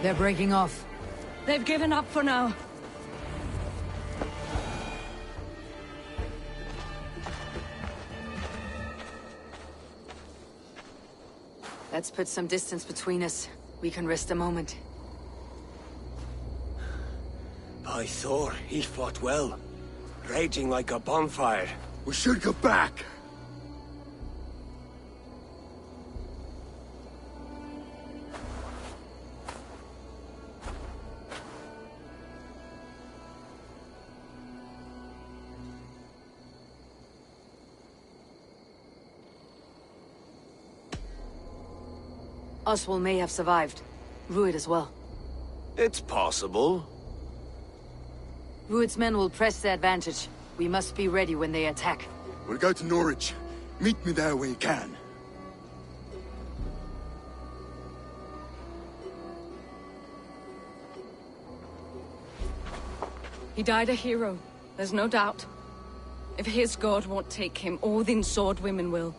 They're breaking off. They've given up for now. Let's put some distance between us. We can rest a moment. By Thor, he fought well. Raging like a bonfire. We should go back. Oswald may have survived. Rued as well. It's possible. Rued's men will press the advantage. We must be ready when they attack. We'll go to Norwich. Meet me there when you can. He died a hero, there's no doubt. If his god won't take him, Odin's sword women will.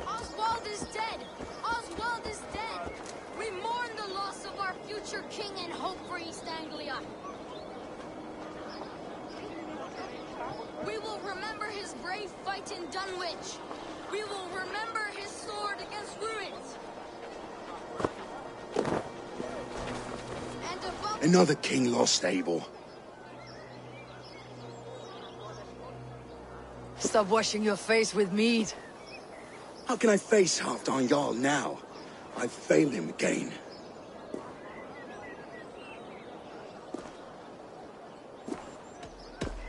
Oswald is dead! Oswald is dead! We mourn the loss of our future king and hope for East Anglia. We will remember his brave fight in Dunwich. We will remember his sword against Ruins. And above... Another king lost, Abel. Stop washing your face with mead. How can I face Halfdan Jarl now? I've failed him again.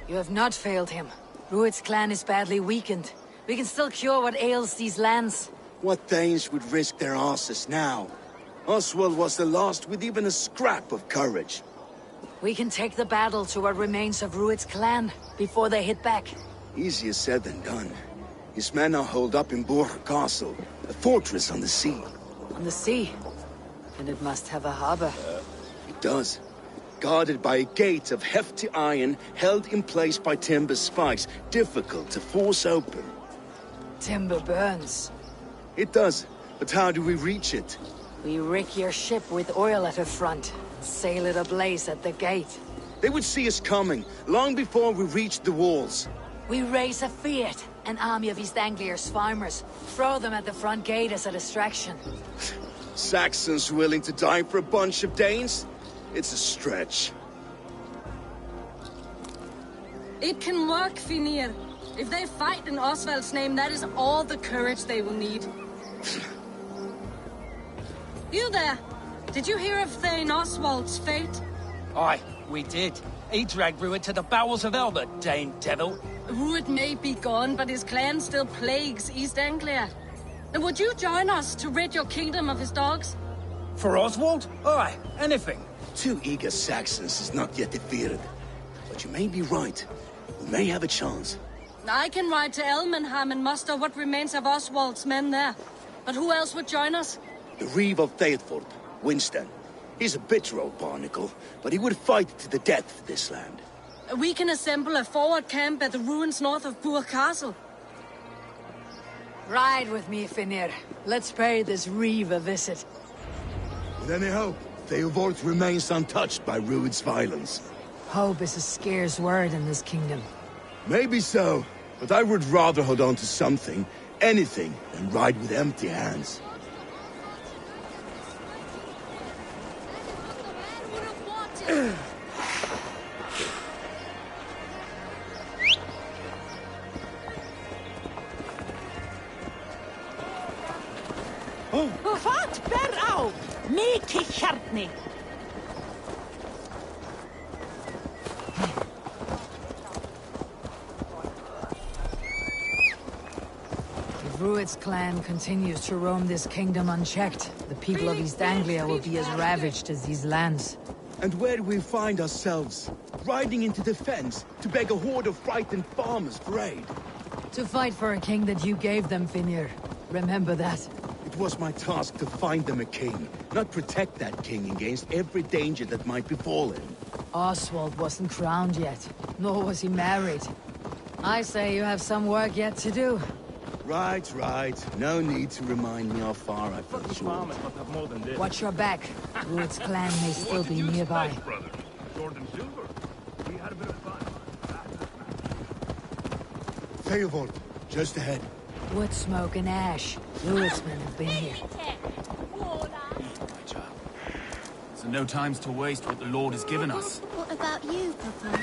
You have not failed him. Rued's clan is badly weakened. We can still cure what ails these lands. What Danes would risk their asses now? Oswald was the last with even a scrap of courage. We can take the battle to what remains of Rued's clan before they hit back. Easier said than done. His men are holed up in Borg Castle, a fortress on the sea. On the sea? And it must have a harbor. It does. Guarded by a gate of hefty iron, held in place by timber spikes, difficult to force open. Timber burns. It does, but how do we reach it? We rig your ship with oil at her front, sail it ablaze at the gate. They would see us coming, long before we reached the walls. We raise a fiat, an army of East Anglia's farmers. Throw them at the front gate as a distraction. Saxons willing to die for a bunch of Danes? It's a stretch. It can work, Finir. If they fight in Oswald's name, that is all the courage they will need. You there! Did you hear of Thane Oswald's fate? Aye, we did. He dragged Rued to the bowels of hell, the Dane devil. Rued may be gone, but his clan still plagues East Anglia. Would you join us to rid your kingdom of his dogs? For Oswald? Aye, anything. 2 eager Saxons is not yet defeated. But you may be right. We may have a chance. I can ride to Elmenham and muster what remains of Oswald's men there. But who else would join us? The Reeve of Thetford, Winston. He's a bitter old barnacle, but he would fight to the death for this land. We can assemble a forward camp at the ruins north of Burg Castle. Ride with me, Finir. Let's pay this Reeve a visit. With any hope, Theodort remains untouched by Rued's violence. Hope is a scarce word in this kingdom. Maybe so, but I would rather hold on to something, anything, than ride with empty hands. Wat ber á, mikið hjarni. If Rued's clan continues to roam this kingdom unchecked, the people of East Anglia will be as ravaged as these lands. And where do we find ourselves? Riding into defense to beg a horde of frightened farmers for aid. To fight for a king that you gave them, Finir. Remember that. It was my task to find them a king, not protect that king against every danger that might befall him. Oswald wasn't crowned yet, nor was he married. I say you have some work yet to do. Right, right. No need to remind me how far I fell short. Watch your back. Rued's clan may still be nearby. Theodort, just ahead. Wood smoke and ash. Rued's men have been here. So no time's to waste what the Lord has given us. What about you, Papa?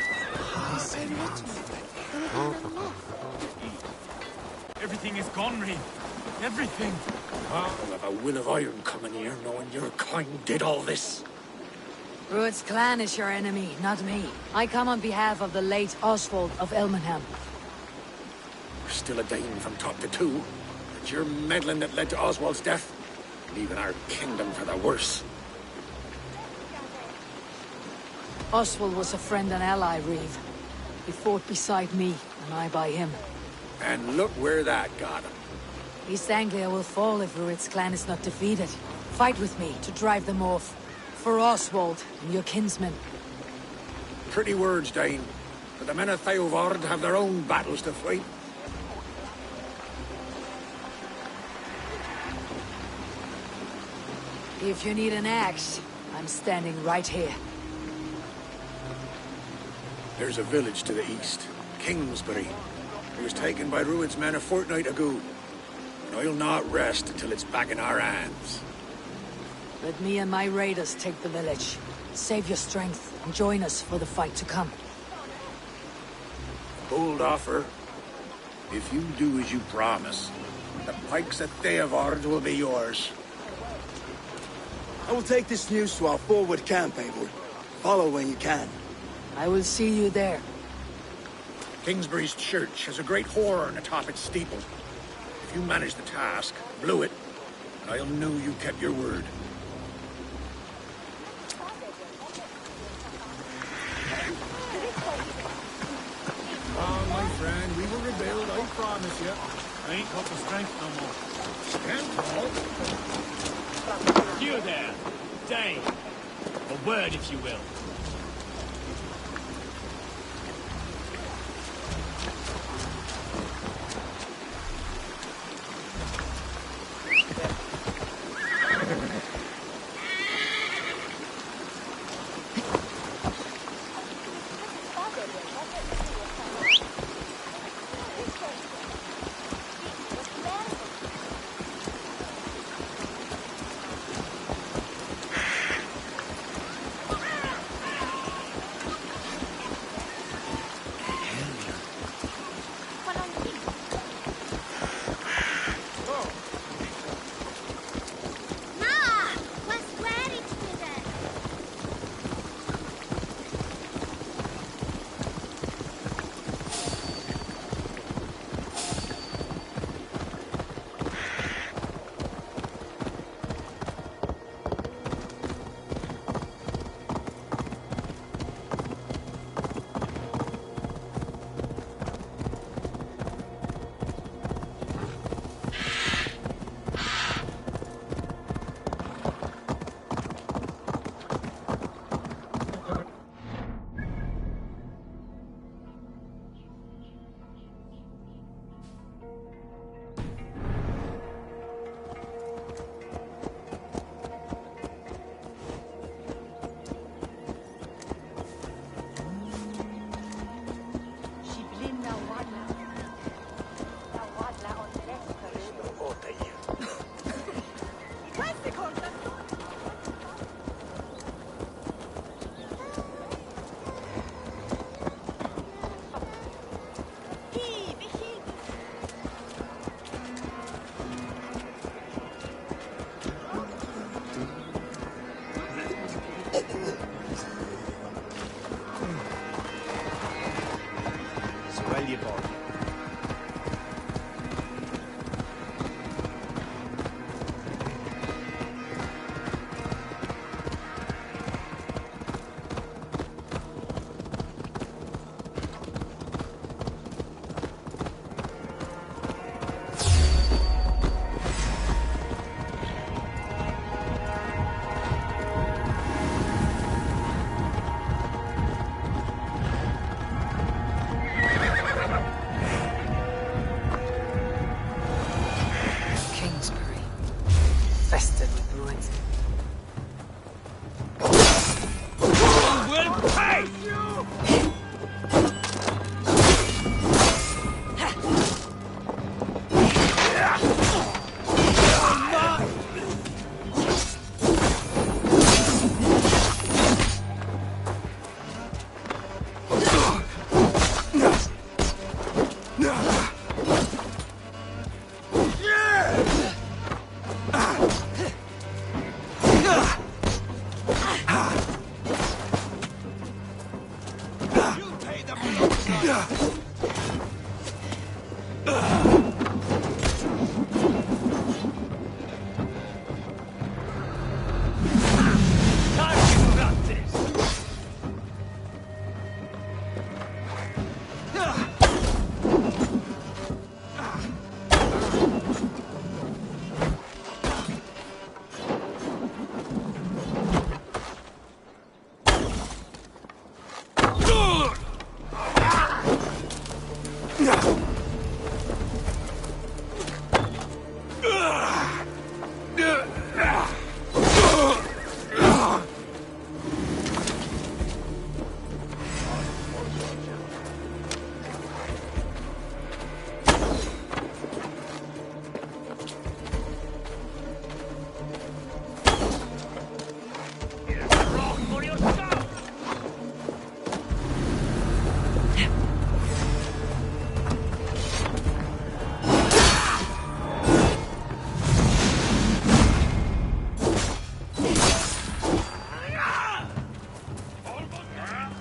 There's so little. There would be a lot. Everything is gone, Reeve. Everything. I'll have a will of iron coming here, knowing your kind did all this. Rued's clan is your enemy, not me. I come on behalf of the late Oswald of Elmenham. You're still a Dane from top to two. It's your meddling that led to Oswald's death, leaving our kingdom for the worse. Oswald was a friend and ally, Reeve. He fought beside me, and I by him. And look where that got him. East Anglia will fall if Rued's clan is not defeated. Fight with me to drive them off. For Oswald and your kinsmen. pretty words, Dane. But the men of Theovard have their own battles to fight. If you need an axe, I'm standing right here. There's a village to the east, Kingsbury. It was taken by Rued's men a fortnight ago. And I'll not rest until it's back in our hands. Let me and my raiders take the village. Save your strength and join us for the fight to come. Bold offer. If you do as you promise, the pikes at Theovard will be yours. I will take this news to our forward camp, Eivor. Follow when you can. I will see you there. Kingsbury's church has a great horn atop its steeple. If you manage the task, blew it, I'll know you kept your word. Oh, my friend, we will rebuild, I promise you. I ain't got the strength no more. Stand tall. You there, Dane. A word, if you will.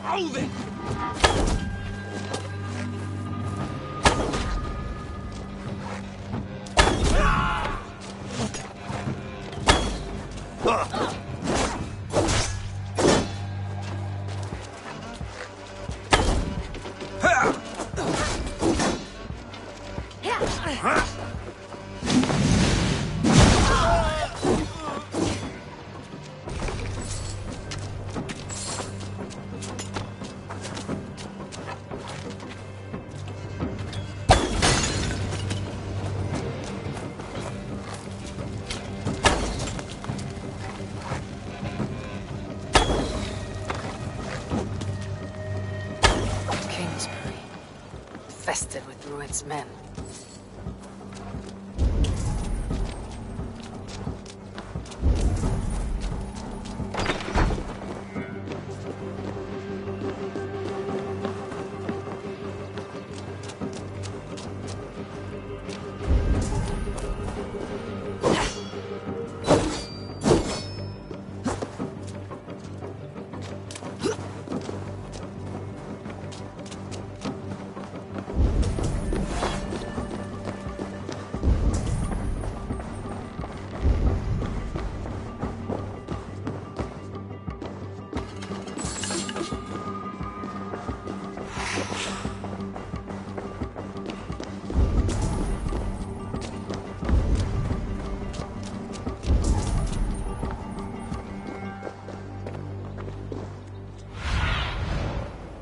Move it! Infested with Ruin's men.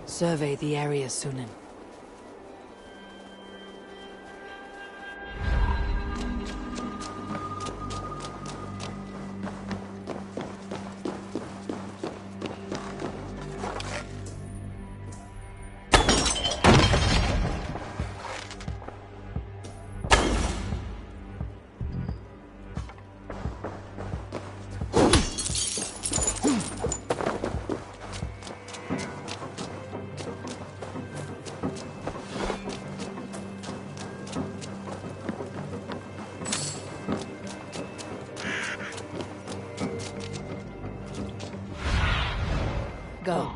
Survey the area, Sunan. Go.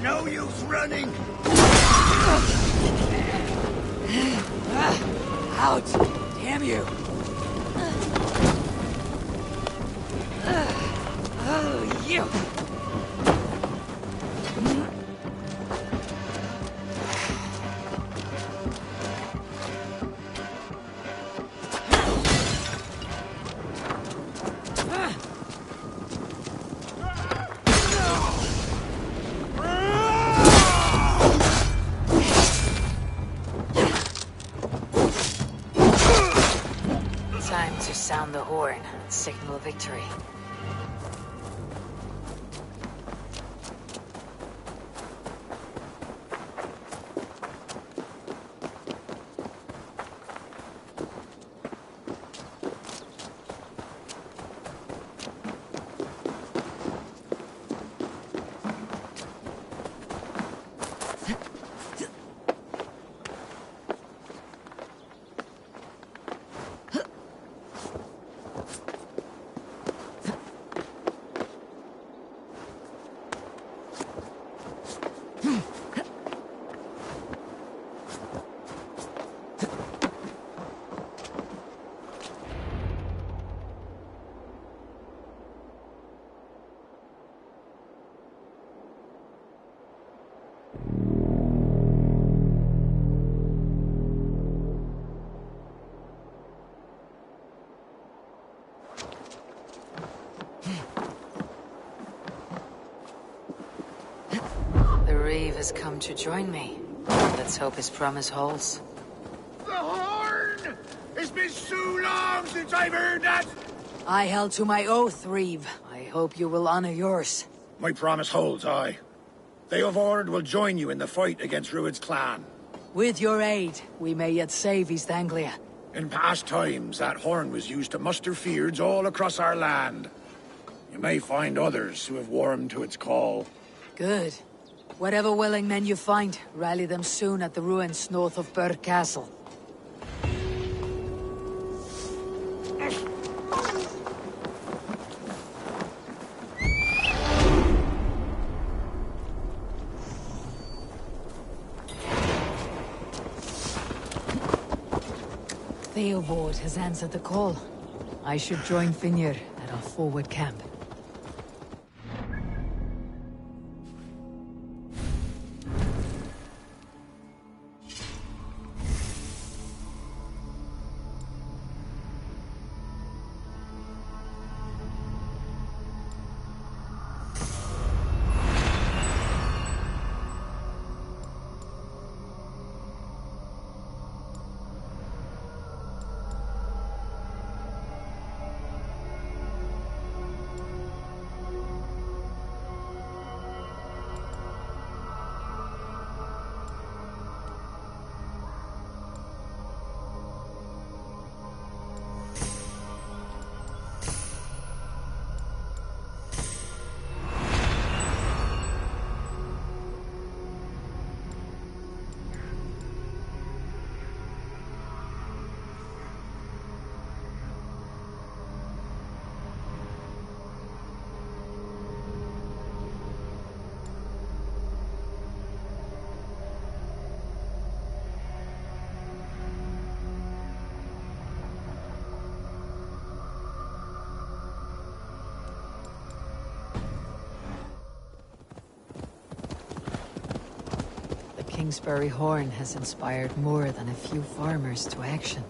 No use running! Out! Damn you! Oh, you! Time to sound the horn, signal victory. has come to join me. Let's hope his promise holds. The horn! It's been so long since I've heard that! I held to my oath, Reeve. I hope you will honor yours. My promise holds, aye. They of Ord will join you in the fight against Rued's clan. With your aid, we may yet save East Anglia. In past times, that horn was used to muster fyrds all across our land. You may find others who have warmed to its call. Good. Whatever willing men you find, rally them soon at the ruins north of Burg Castle. Theobald has answered the call. I should join Finnr at our forward camp. Kingsbury horn has inspired more than a few farmers to action.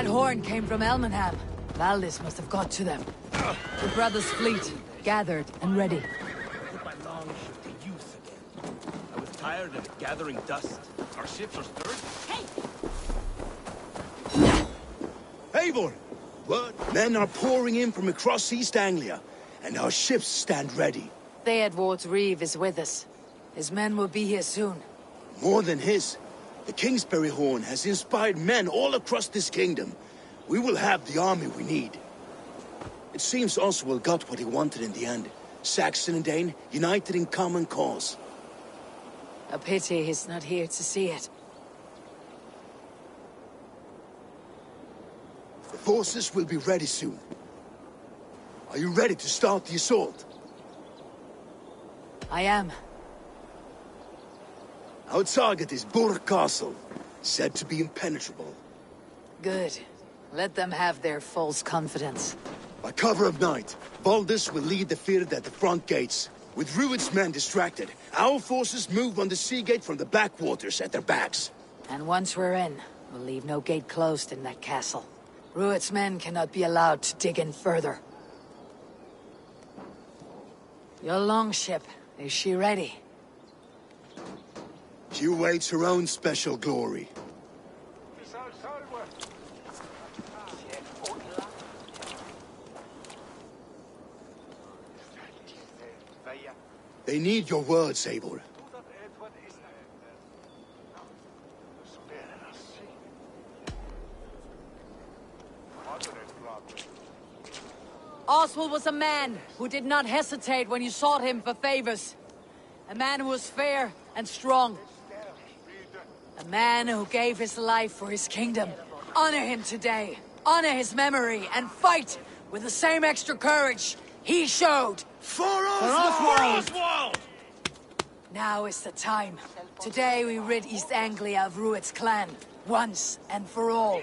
That horn came from Elmenham. Valdis must have got to them. The brothers' fleet, gathered and ready. Put my long ship to use again. I was tired of gathering dust. Our ships are stirred. Hey! Eivor! What? Men are pouring in from across East Anglia, and our ships stand ready. Theodward's Reeve is with us. His men will be here soon. More than his. The Kingsbury Horn has inspired men all across this kingdom. We will have the army we need. It seems Oswald got what he wanted in the end. Saxon and Dane united in common cause. A pity he's not here to see it. The forces will be ready soon. Are you ready to start the assault? I am. Our target is Burg Castle, said to be impenetrable. Good. Let them have their false confidence. By cover of night, Valdis will lead the field at the front gates. With Rued's men distracted, our forces move on the sea gate from the backwaters at their backs. And once we're in, we'll leave no gate closed in that castle. Rued's men cannot be allowed to dig in further. Your longship, is she ready? She awaits her own special glory. They need your words, Eivor. Oswald was a man who did not hesitate when you sought him for favors. A man who was fair and strong. A man who gave his life for his kingdom. Honor him today. Honor his memory and fight with the same extra courage he showed. For Oswald! Now is the time. Today we rid East Anglia of Rued's clan, once and for all.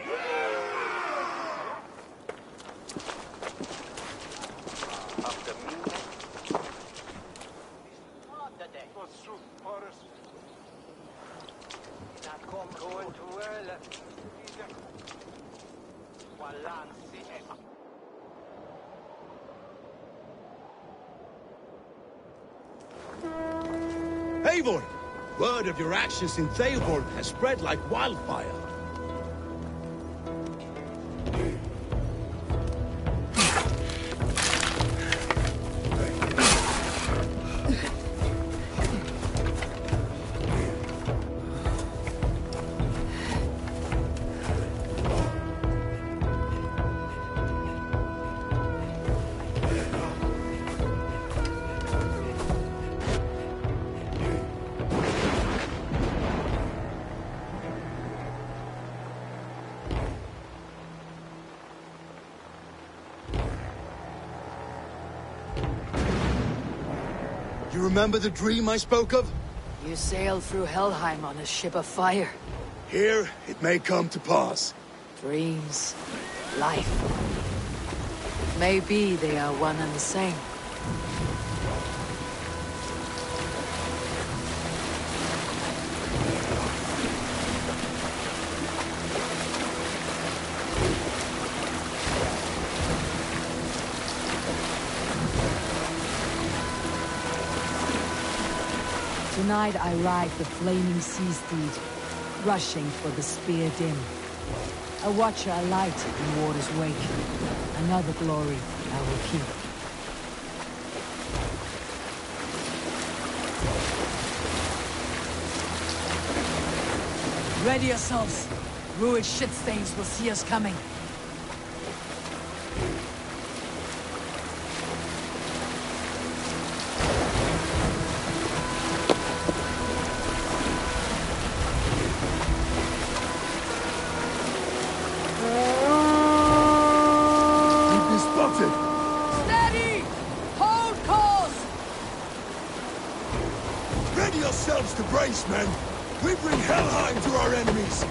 Eivor! Word of your actions in Theodward has spread like wildfire. You remember the dream I spoke of? You sailed through Helheim on a ship of fire. Here, it may come to pass. Dreams, life. Maybe they are one and the same. Tonight I ride the flaming sea steed, rushing for the spear dim. A watcher alight in water's wake. Another glory I will keep. Ready yourselves. Rued shit stains will see us coming. Steady! Hold course! Ready yourselves to brace, men! We bring Helheim to our enemies!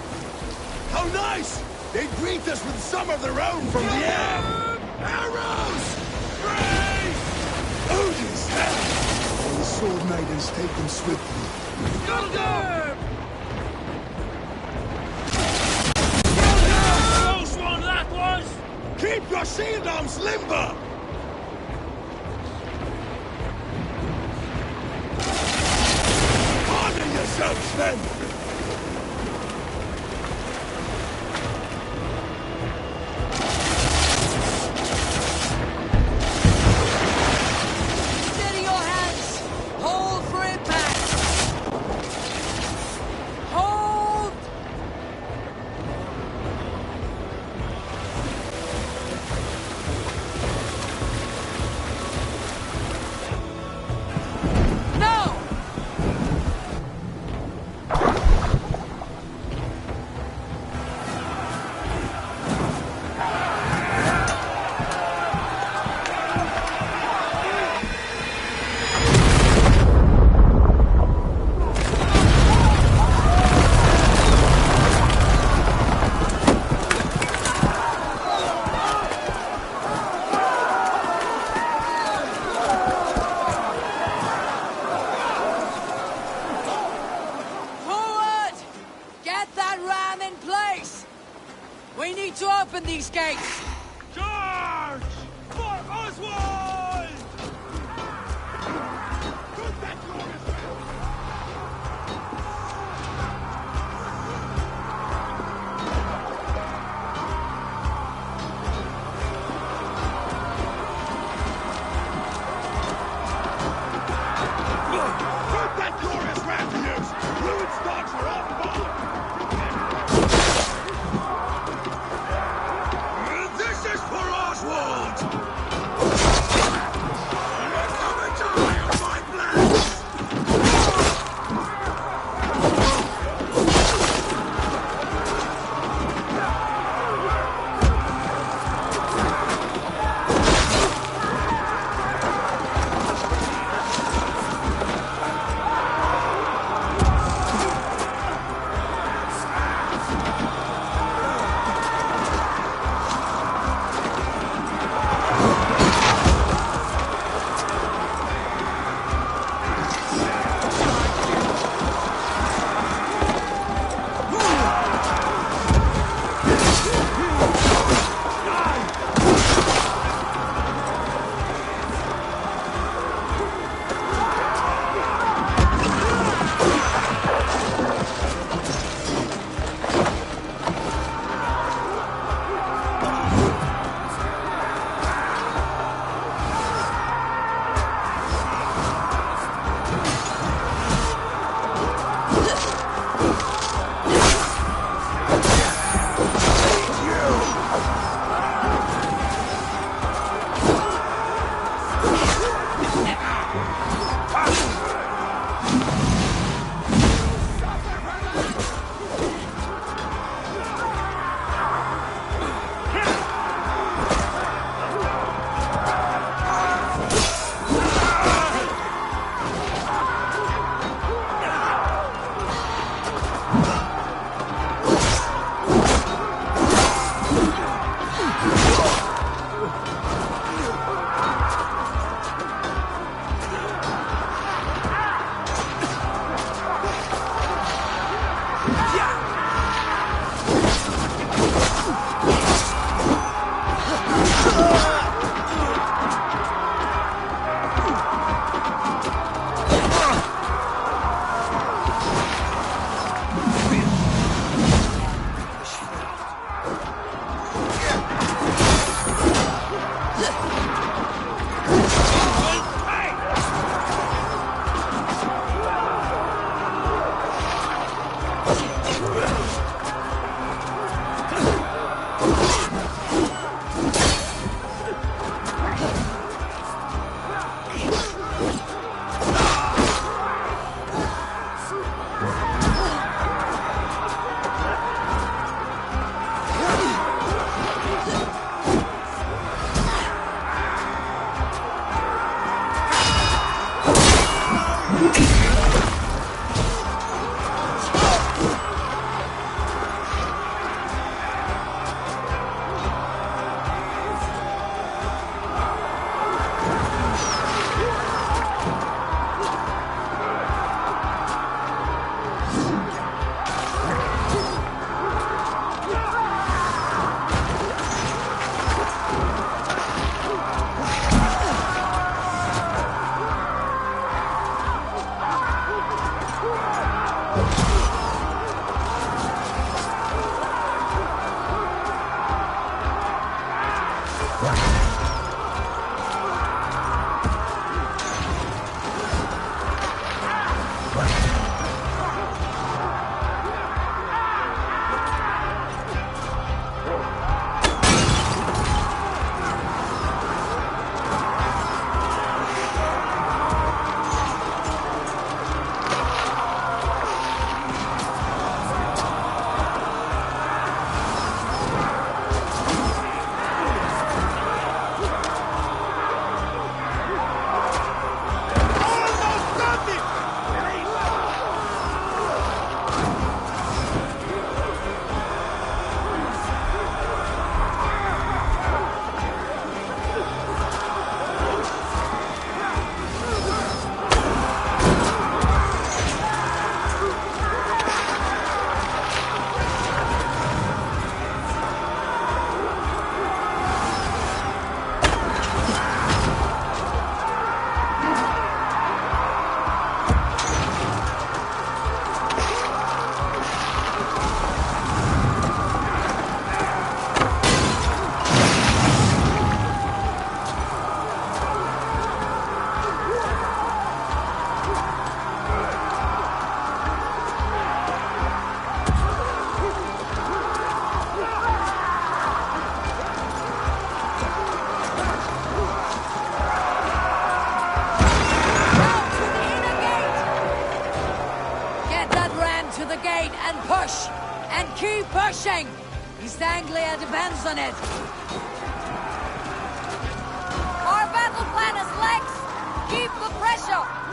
How nice! They greet us with some of their own from the air! Arrows! Brace! Odin's hand! All the sword maidens take them swiftly. Got them! Close one, Keep your shield arms limber! Harden yourselves, then! Steady your hands! Hold for impact! Hold! No! Forward! Get that ram in place! We need to open these gates! Charge! For Oswald! Put that glorious ram to use! Ruined stocks are off board! This is for Oswald! You're coming to die on my blast! East Anglia depends on it. Our battle plan is legs. Keep the pressure.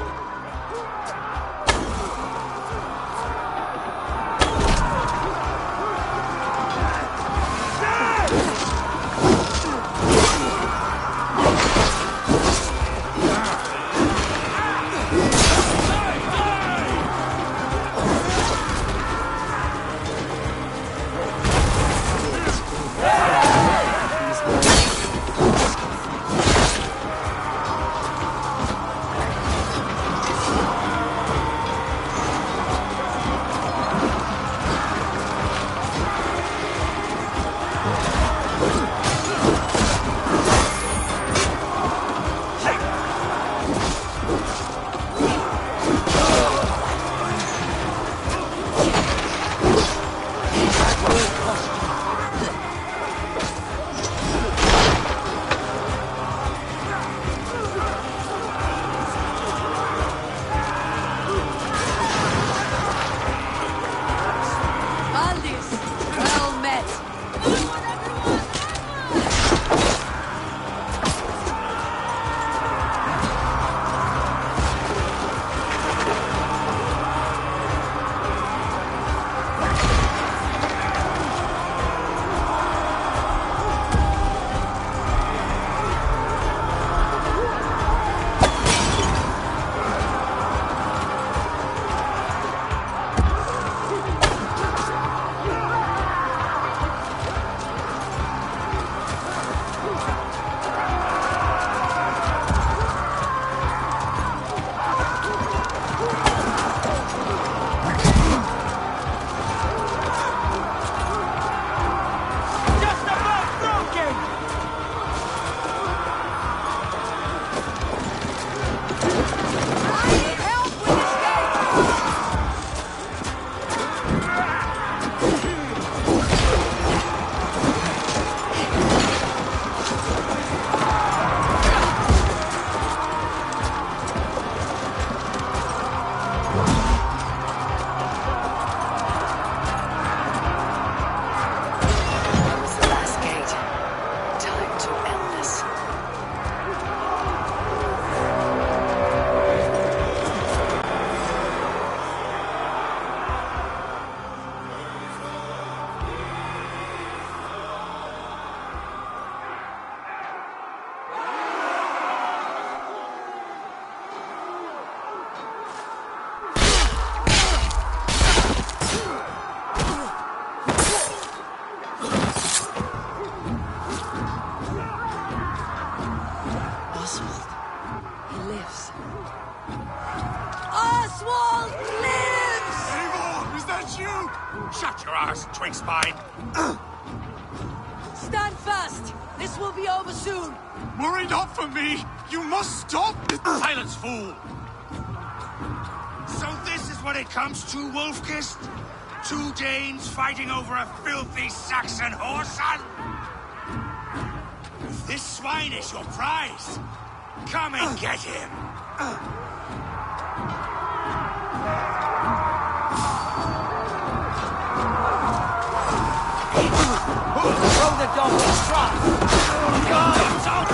Oswald lives! you! Shut your arse, twig spine! Stand fast! This will be over soon! Worry not for me! You must stop! Silence, fool! So this is what it comes to, Wolfkist? 2 Danes fighting over a filthy Saxon whoreson? This swine is your prize! Come and get him! Throw the dog in trot! God, out!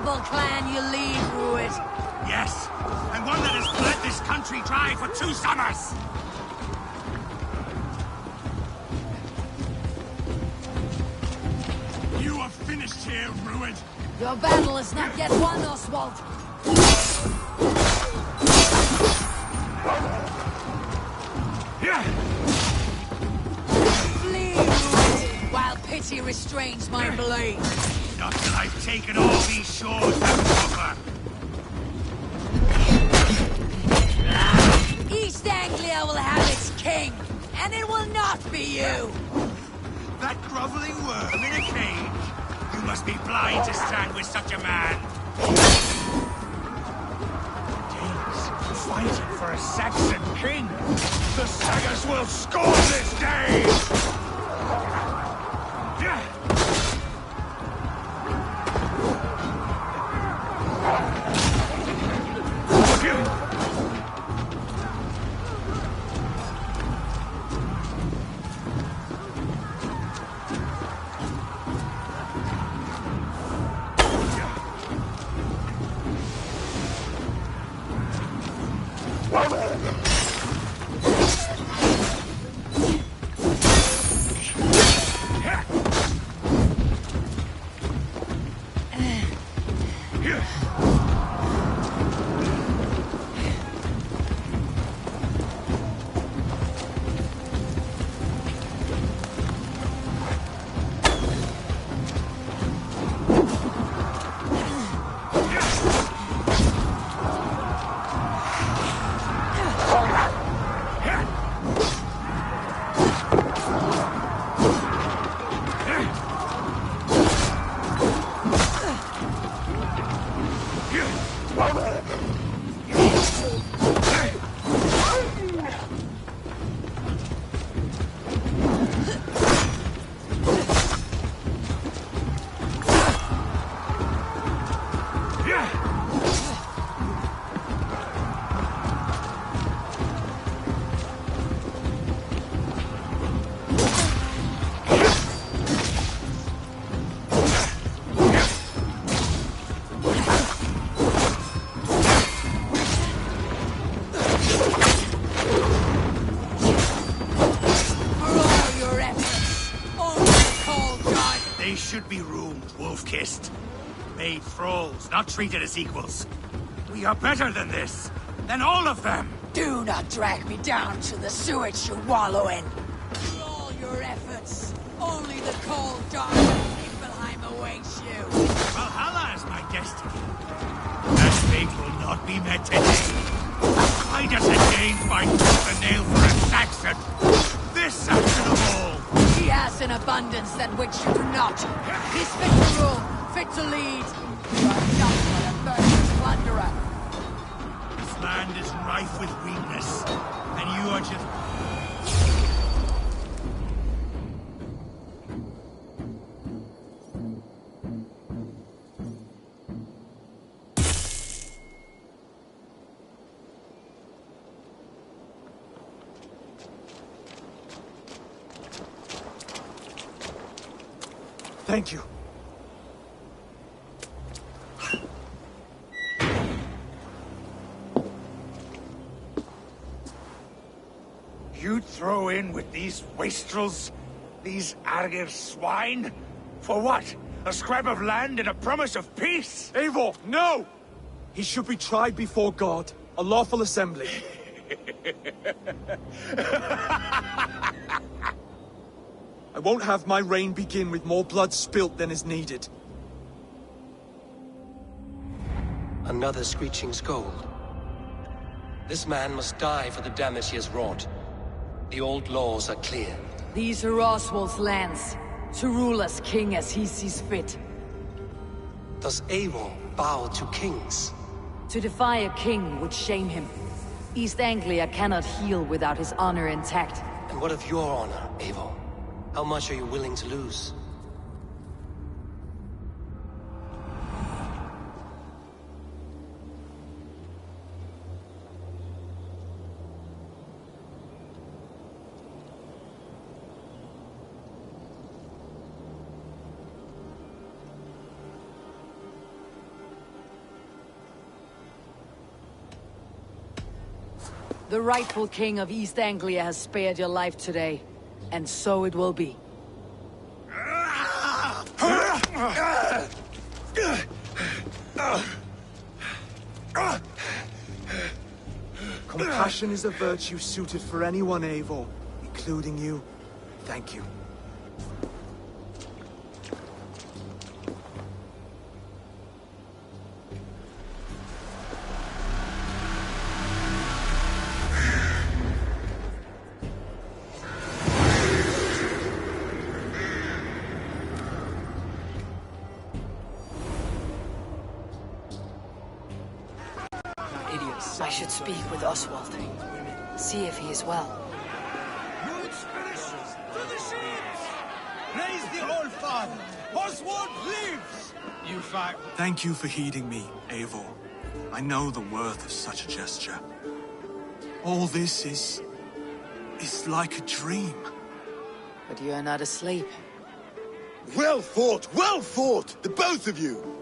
terrible clan you lead, Rued. Yes, and one that has bled this country dry for 2 summers! You are finished here, Rued. Your battle is not yet won, Oswald. Flee, Rued, while pity restrains my blade. Not till I've taken all these shores that cover. East Anglia will have its king, and it will not be you! That groveling worm in a cage. You must be blind to stand with such a man. Danes fighting for a Saxon king. The Sagas will scorn this day! Should be roomed, wolf-kissed. Made thralls, not treated as equals. We are better than this. Than all of them. Do not drag me down to the sewage you wallow in. For all your efforts, only the cold dark of Niflheim awaits you. Valhalla is my destiny. That fate will not be met today. Why does a Dane fight tooth and nail for a Saxon? This Saxon of all. He has an abundance than which you do not. He's fit to rule, fit to lead. You are nothing but a murderous plunderer. This land is rife with weakness, and you are just... Thank you. You'd throw in with these wastrels? These Argir swine? For what? A scrap of land and a promise of peace? Eivor, no! He should be tried before God, a lawful assembly. I won't have my reign begin with more blood spilt than is needed. Another screeching scold. This man must die for the damage he has wrought. The old laws are clear. These are Oswald's lands, to rule as king as he sees fit. Does Eivor bow to kings? To defy a king would shame him. East Anglia cannot heal without his honor intact. And what of your honor, Eivor? How much are you willing to lose? The rightful king of East Anglia has spared your life today, and so it will be. Compassion is a virtue suited for anyone, Eivor, including you. Thank you. I should speak with Oswald. See if he is well. Praise the Old Father! Oswald lives! You fact. Thank you for heeding me, Eivor. I know the worth of such a gesture. All this is like a dream. But you are not asleep. Well fought, the both of you!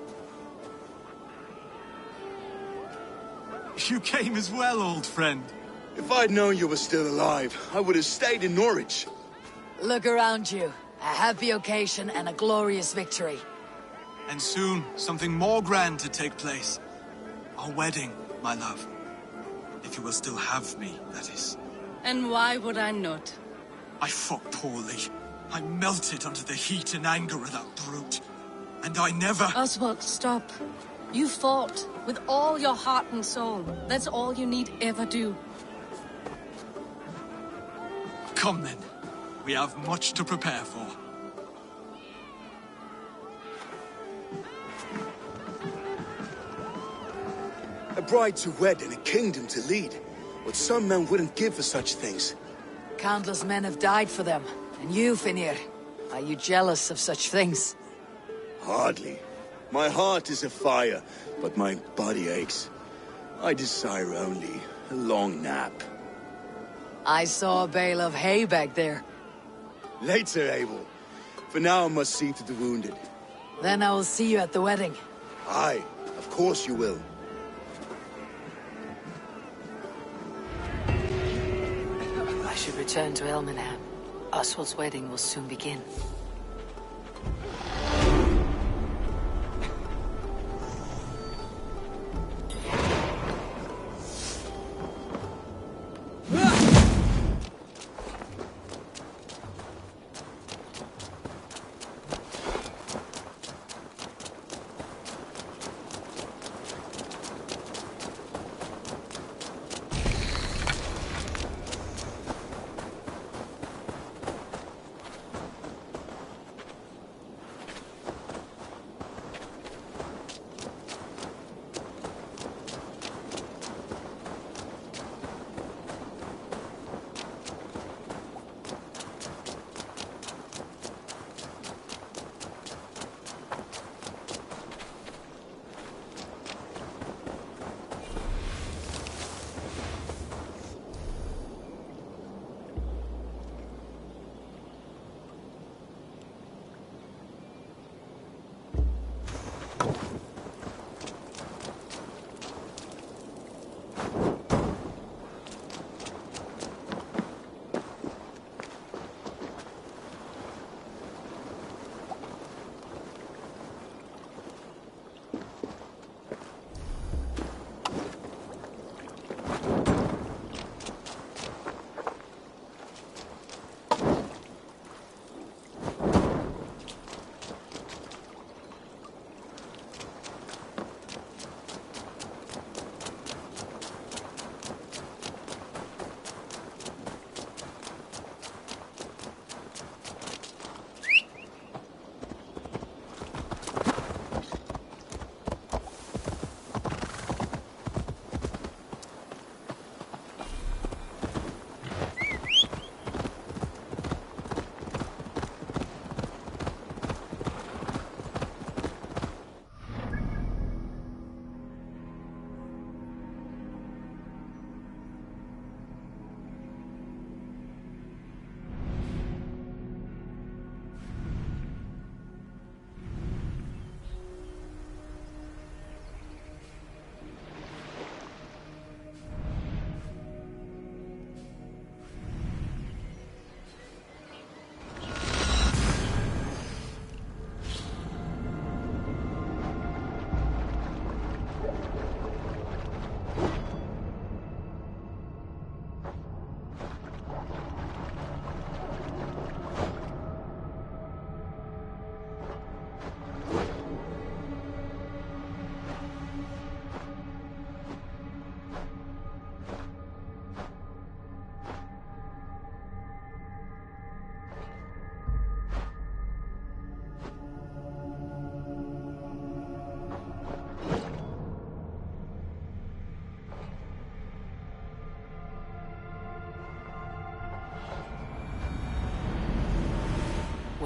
You came as well, old friend. If I'd known you were still alive, I would have stayed in Norwich. Look around you. A happy occasion and a glorious victory. And soon, something more grand to take place. Our wedding, my love. If you will still have me, that is. And why would I not? I fought poorly. I melted under the heat and anger of that brute. And I never... Oswald, stop. You fought with all your heart and soul. That's all you need ever do. Come then. We have much to prepare for. A bride to wed and a kingdom to lead. What some men wouldn't give for such things. Countless men have died for them. And you, Finnir, are you jealous of such things? Hardly. My heart is afire, but my body aches. I desire only a long nap. I saw a bale of hay back there. Later, Abel. For now, I must see to the wounded. Then I will see you at the wedding. Aye, of course you will. I should return to Elmenham. Oswald's wedding will soon begin.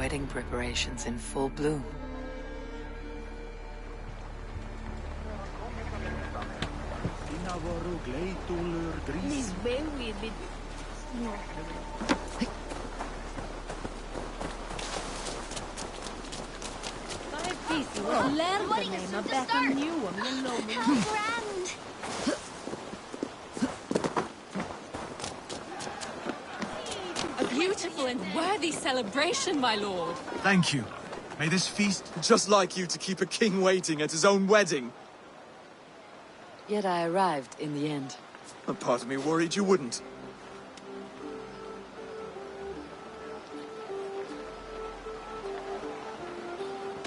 wedding preparations in full bloom. A beautiful and worthy celebration, my lord. Thank you. May this feast... Just like you to keep a king waiting at his own wedding. Yet I arrived in the end. A part of me worried you wouldn't.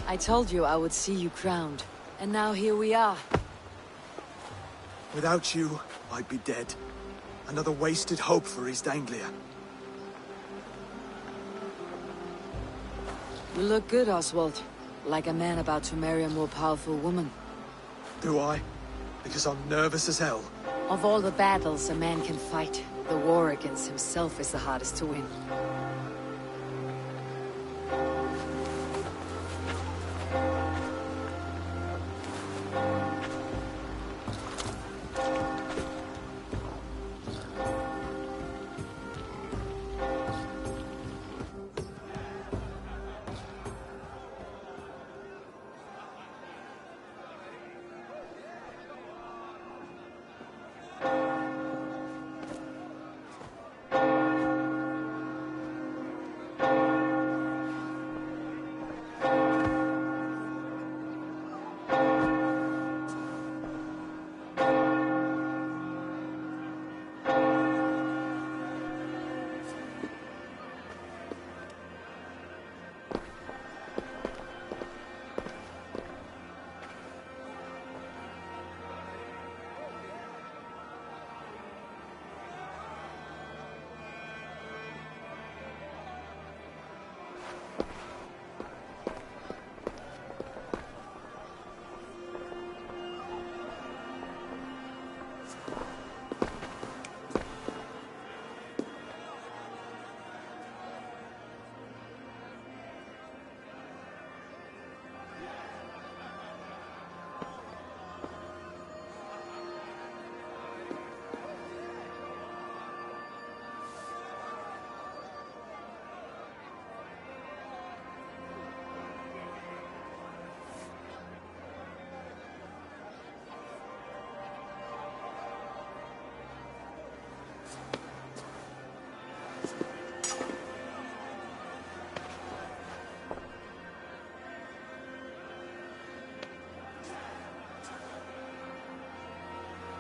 I told you I would see you crowned, and now here we are. Without you, I'd be dead. Another wasted hope for East Anglia. You look good, Oswald. Like a man about to marry a more powerful woman. Do I? Because I'm nervous as hell. Of all the battles a man can fight, the war against himself is the hardest to win.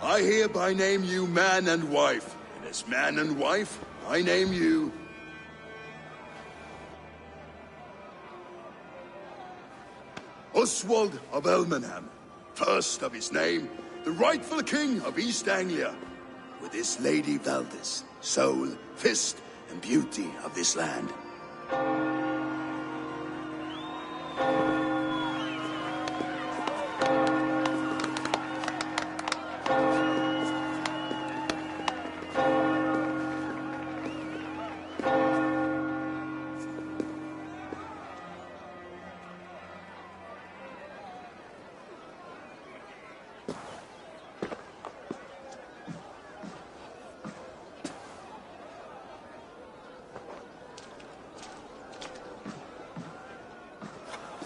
I hereby name you man and wife, and as man and wife, I name you... Oswald of Elmenham, first of his name, the rightful king of East Anglia, with this Lady Valdis, soul, fist, and beauty of this land.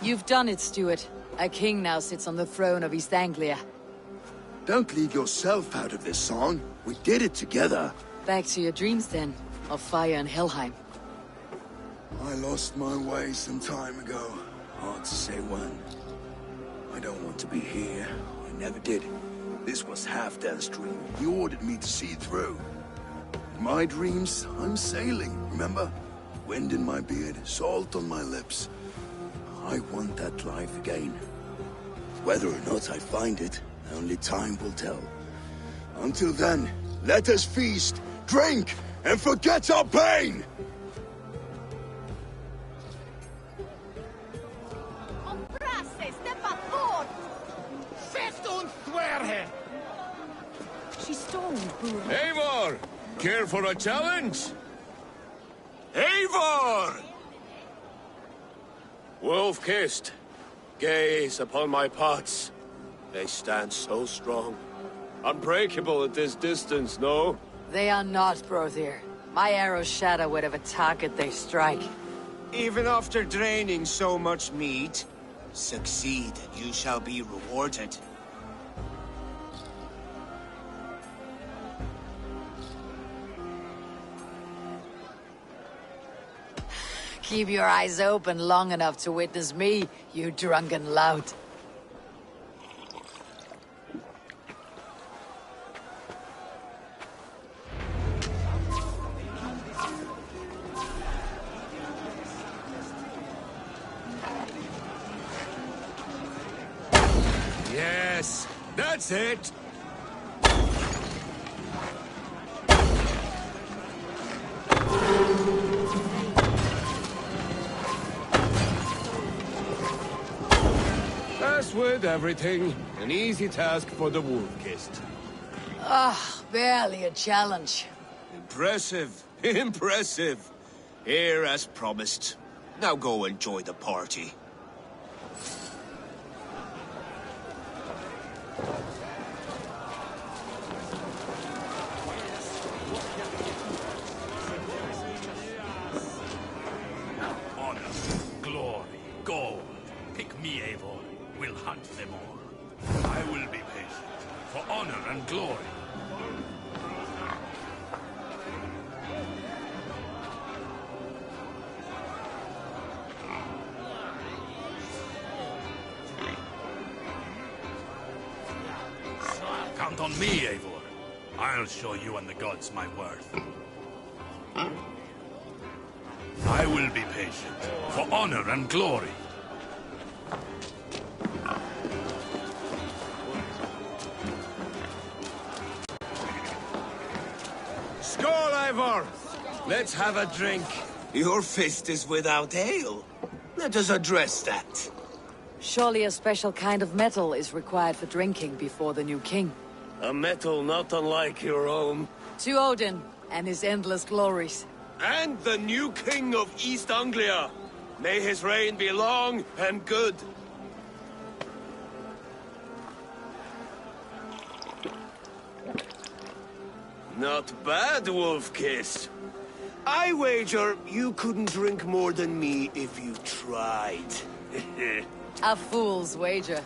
You've done it, Stuart. A king now sits on the throne of East Anglia. Don't leave yourself out of this song. We did it together. Back to your dreams, then, of fire and Helheim. I lost my way some time ago. Hard to say when. I don't want to be here. I never did. This was Halfdan's dream. He ordered me to see through. In my dreams, I'm sailing, remember? Wind in my beard, salt on my lips. I want that life again. Whether or not I find it, only time will tell. Until then, let us feast, drink, and forget our pain! She's stoned, Eivor! Care for a challenge? Eivor! Wolf-kissed, gaze upon my pots. They stand so strong. Unbreakable at this distance, no? They are not, Brothier. My arrows shatter whatever target they strike. Even after draining so much meat, succeed and you shall be rewarded. Keep your eyes open long enough to witness me, you drunken lout. Yes, that's it! As with everything, an easy task for the wolf-kissed. Ah, barely a challenge. Impressive, impressive. Here as promised. Now go enjoy the party. Honor, glory, gold. Pick me, Eivor. We'll hunt them all. I will be patient. For honor and glory. Count on me, Eivor. I'll show you and the gods my worth. I will be patient. For honor and glory. Skål, Eivor! Let's have a drink. Your fist is without ale. Let us address that. Surely a special kind of metal is required for drinking before the new king. A metal not unlike your own. To Odin and his endless glories. And the new king of East Anglia. May his reign be long and good. Not bad, Wolf-kissed. I wager you couldn't drink more than me if you tried. A fool's wager.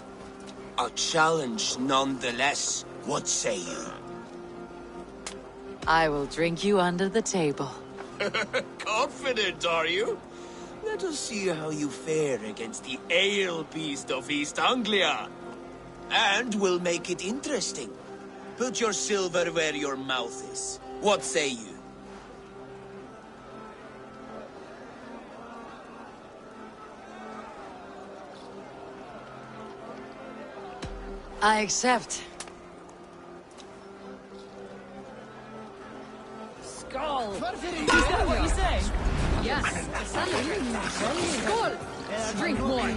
A challenge nonetheless. What say you? I will drink you under the table. Confident, are you? Let us see how you fare against the ale beast of East Anglia. And we'll make it interesting. Put your silver where your mouth is. What say you? I accept. Skål! Is that what you say? Yes. Skål! Drink more.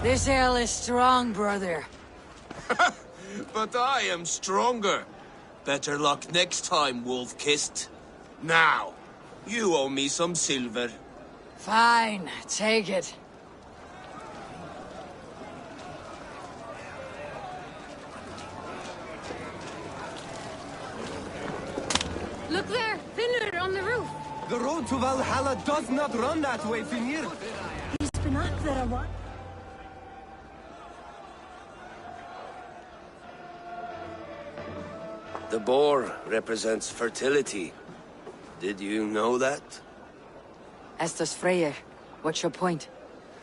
This ale is strong, brother. But I am stronger. Better luck next time, Wolf-kissed. Now, you owe me some silver. Fine, take it. Look there! Thinner on the roof! The road to Valhalla does not run that way, Finir. He's been up there a while. The boar represents fertility. Did you know that? As does Freyr. What's your point?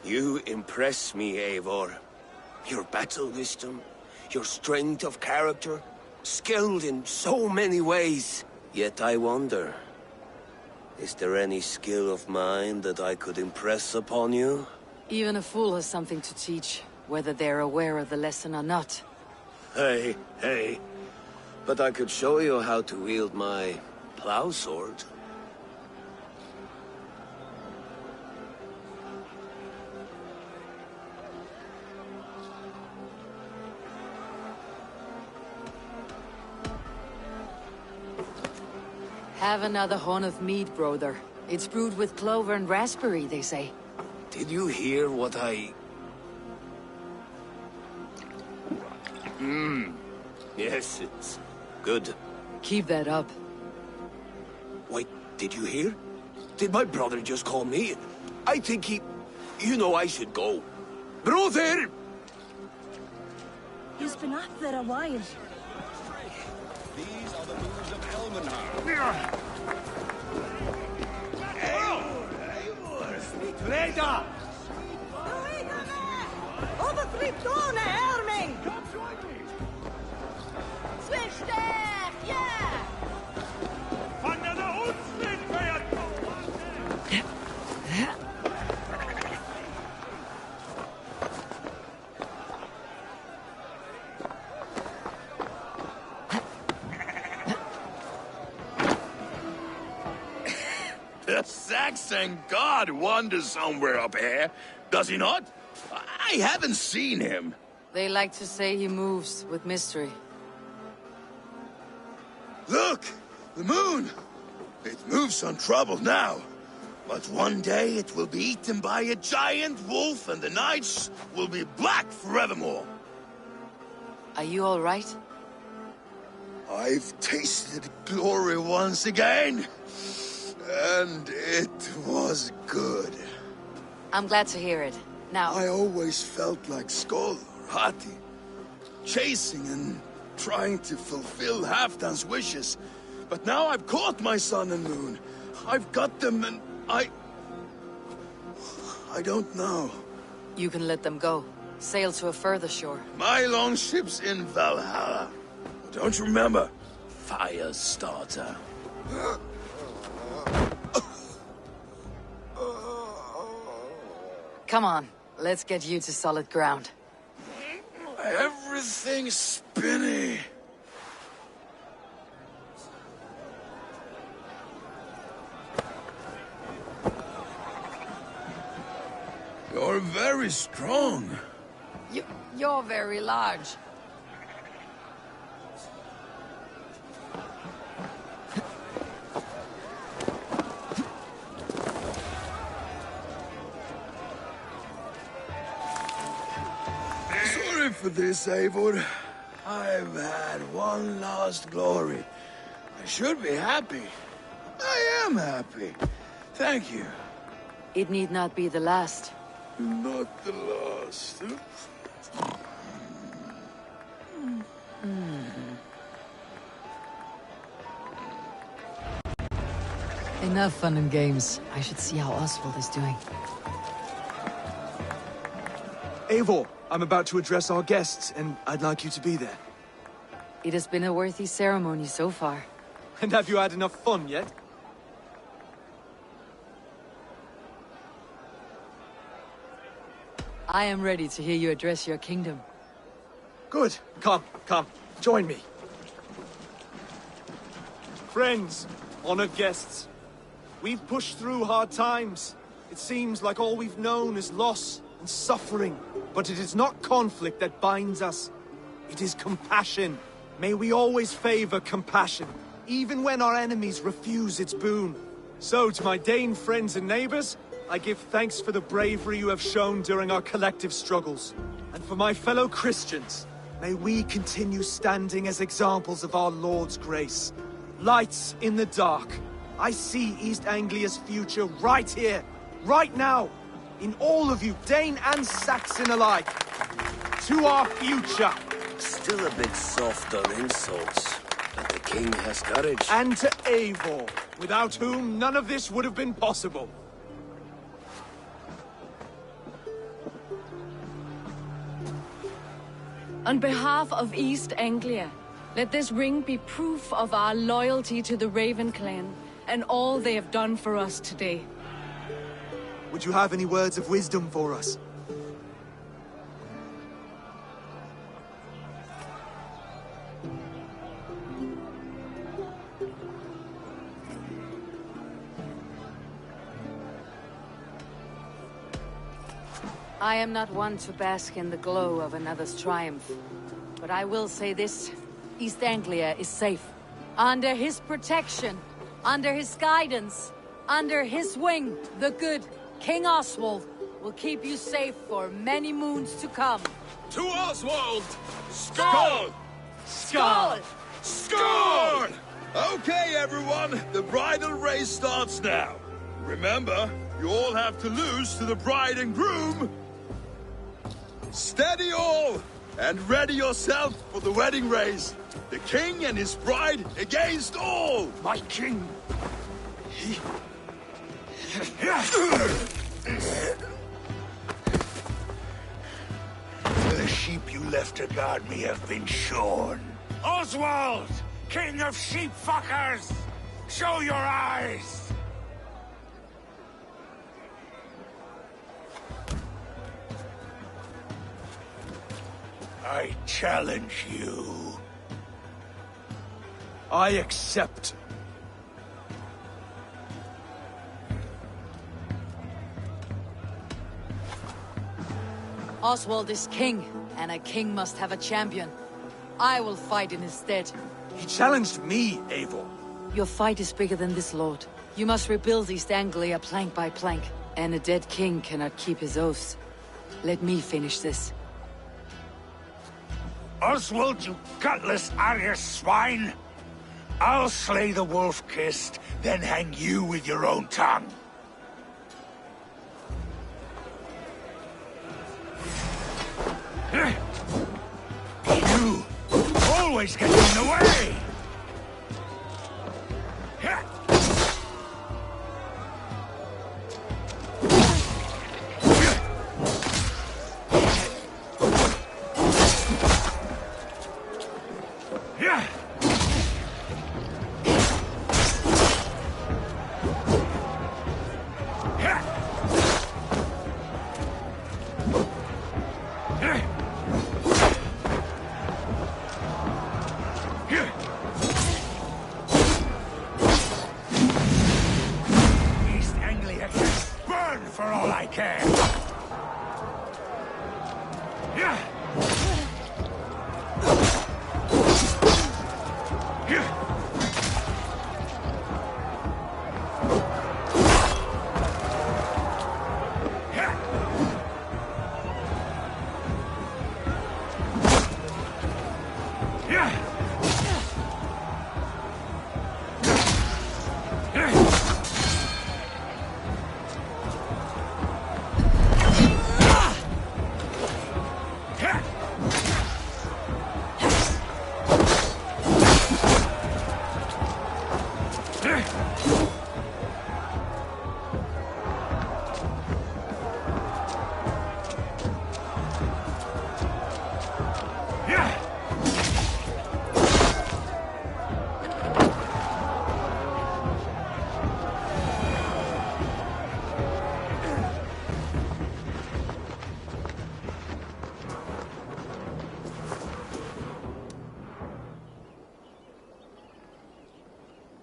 You impress me, Eivor. Your battle wisdom, your strength of character, skilled in so many ways. Yet I wonder, is there any skill of mine that I could impress upon you? Even a fool has something to teach, whether they're aware of the lesson or not. Hey. But I could show you how to wield my plow sword. Have another horn of mead, brother. It's brewed with clover and raspberry, they say. Did you hear what I... Yes, it's good. Keep that up. Wait, did you hear? Did my brother just call me? I think he... You know I should go. Brother! He's been up there a while. These are the moves of Elmenhar. Reda! Overfliptone, Herming! Zwischtig, ja! The Saxon god wanders somewhere up here, does he not? I haven't seen him. They like to say he moves with mystery. Look! The moon! It moves untroubled now. But one day it will be eaten by a giant wolf and the nights will be black forevermore. Are you all right? I've tasted glory once again. And it was good. I'm glad to hear it. Now... I always felt like Skoll or Hati. Chasing and trying to fulfill Halfdan's wishes. But now I've caught my sun and moon. I've got them and I don't know. You can let them go. Sail to a further shore. My longship's in Valhalla. Don't you remember? Firestarter. Come on, let's get you to solid ground. Everything's spinny. You're very strong. You're very large. Sorry for this, Eivor. I've had one last glory. I should be happy. I am happy. Thank you. It need not be the last. Not the last. Enough fun and games. I should see how Oswald is doing. Eivor, I'm about to address our guests, and I'd like you to be there. It has been a worthy ceremony so far. And have you had enough fun yet? I am ready to hear you address your kingdom. Good. Come. Join me. Friends, honored guests, we've pushed through hard times. It seems like all we've known is loss and suffering. But it is not conflict that binds us. It is compassion. May we always favor compassion, even when our enemies refuse its boon. So, to my Dane friends and neighbors, I give thanks for the bravery you have shown during our collective struggles. And for my fellow Christians, may we continue standing as examples of our Lord's grace. Lights in the dark, I see East Anglia's future right here, right now, in all of you, Dane and Saxon alike. To our future. Still a bit soft on insults, but the king has courage. And to Eivor, without whom none of this would have been possible. On behalf of East Anglia, let this ring be proof of our loyalty to the Raven clan and all they have done for us today. Would you have any words of wisdom for us? I am not one to bask in the glow of another's triumph. But I will say this. East Anglia is safe. Under his protection. Under his guidance. Under his wing. The good King Oswald will keep you safe for many moons to come. To Oswald! Skull! Skull! Skull! Okay, everyone. The bridal race starts now. Remember, you all have to lose to the bride and groom. Steady all! And ready yourself for the wedding race. The king and his bride against all! My king! The sheep you left to guard me have been shorn. Oswald! King of sheep fuckers! Show your eyes! I challenge you. I accept. Oswald is king, and a king must have a champion. I will fight in his stead. He challenged me, Eivor. Your fight is bigger than this, Lord. You must rebuild East Anglia plank by plank, and a dead king cannot keep his oaths. Let me finish this. Oswald, you gutless Arya swine! I'll slay the wolf-kissed, then hang you with your own tongue. You always get in the way! East Anglia can burn for all I care!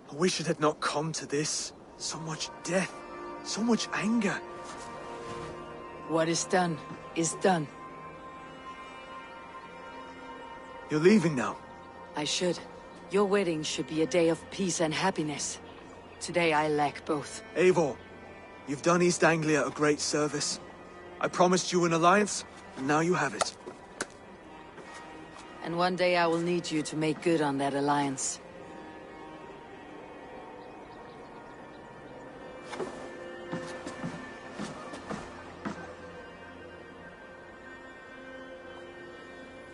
I wish it had not come to this. So much death, so much anger. What is done, is done. You're leaving now. I should. Your wedding should be a day of peace and happiness. Today I lack both. Eivor, you've done East Anglia a great service. I promised you an alliance, and now you have it. And one day I will need you to make good on that alliance.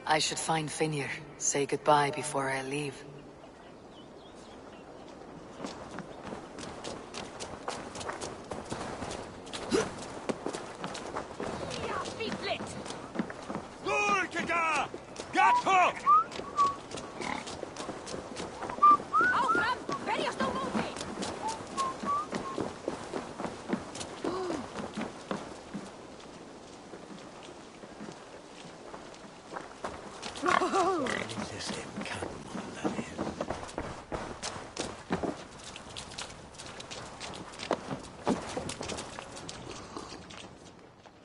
I should find Finir, say goodbye before I leave.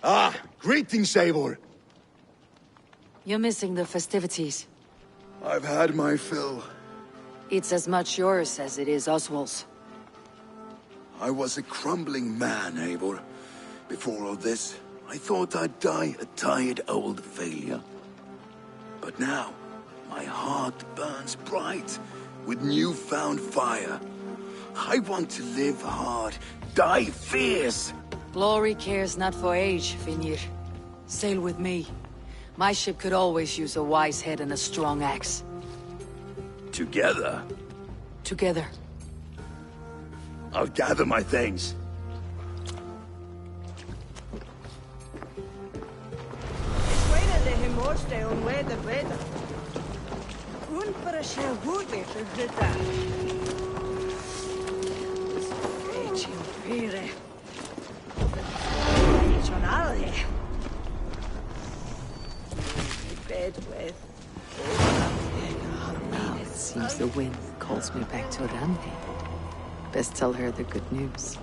Ah, greetings, Eivor. You're missing the festivities. I've had my fill. It's as much yours as it is Oswald's. I was a crumbling man, Eivor. Before all this, I thought I'd die a tired old failure. But now, my heart burns bright with newfound fire. I want to live hard, die fierce. Glory cares not for age, Finir. Sail with me. My ship could always use a wise head and a strong axe. Together? Together. I'll gather my things. It seems the wind calls me back to Randi. Best tell her the good news.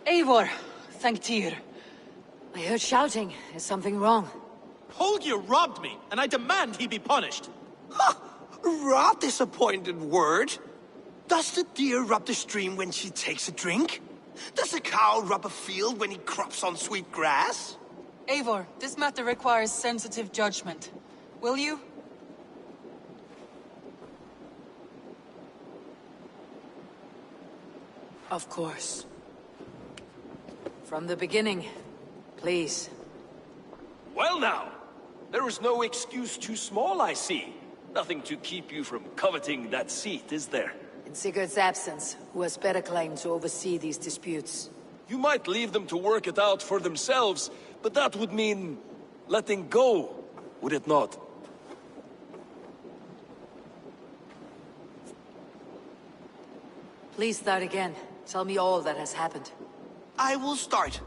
Eivor, thank Tyr. I heard shouting. Is something wrong? Holger robbed me, and I demand he be punished. Raw disappointed word. Does the deer rub the stream when she takes a drink? Does a cow rub a field when he crops on sweet grass? Eivor, this matter requires sensitive judgment. Will you? Of course. From the beginning, please. Well now, there is no excuse too small, I see. Nothing to keep you from coveting that seat, is there? In Sigurd's absence, who has better claim to oversee these disputes? You might leave them to work it out for themselves, but that would mean letting go, would it not? Please start again. Tell me all that has happened. I will start.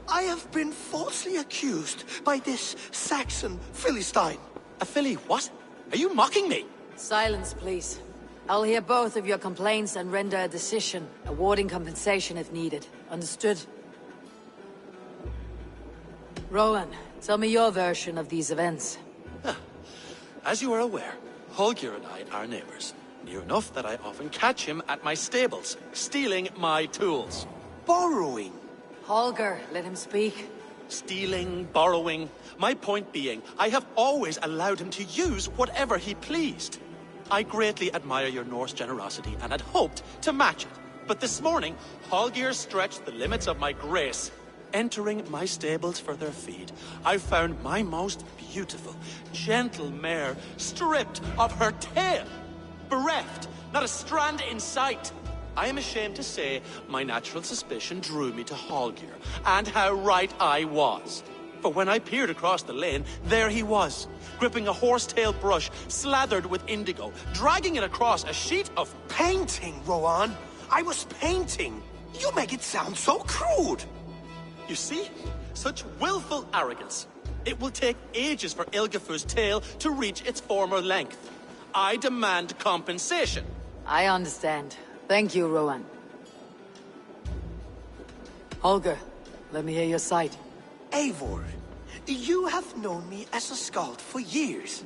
I have been falsely accused by this Saxon Philistine. A Philly what? Are you mocking me? Silence, please. I'll hear both of your complaints and render a decision, awarding compensation if needed. Understood? Rowan, tell me your version of these events. As you are aware, Holger and I are neighbors. Near enough that I often catch him at my stables, stealing my tools. Borrowing. Holger, let him speak. Stealing, borrowing. My point being, I have always allowed him to use whatever he pleased. I greatly admire your Norse generosity and had hoped to match it. But this morning, Holger stretched the limits of my grace. Entering my stables for their feed, I found my most beautiful, gentle mare stripped of her tail. Bereft, not a strand in sight. I am ashamed to say my natural suspicion drew me to Holger, and how right I was. For when I peered across the lane, there he was, gripping a horsetail brush slathered with indigo, dragging it across a sheet of Painting, Rowan. I was painting. You make it sound so crude. You see? Such willful arrogance. It will take ages for Ilgafur's tail to reach its former length. I demand compensation. I understand. Thank you, Rowan. Holger, let me hear your side. Eivor, you have known me as a skald for years.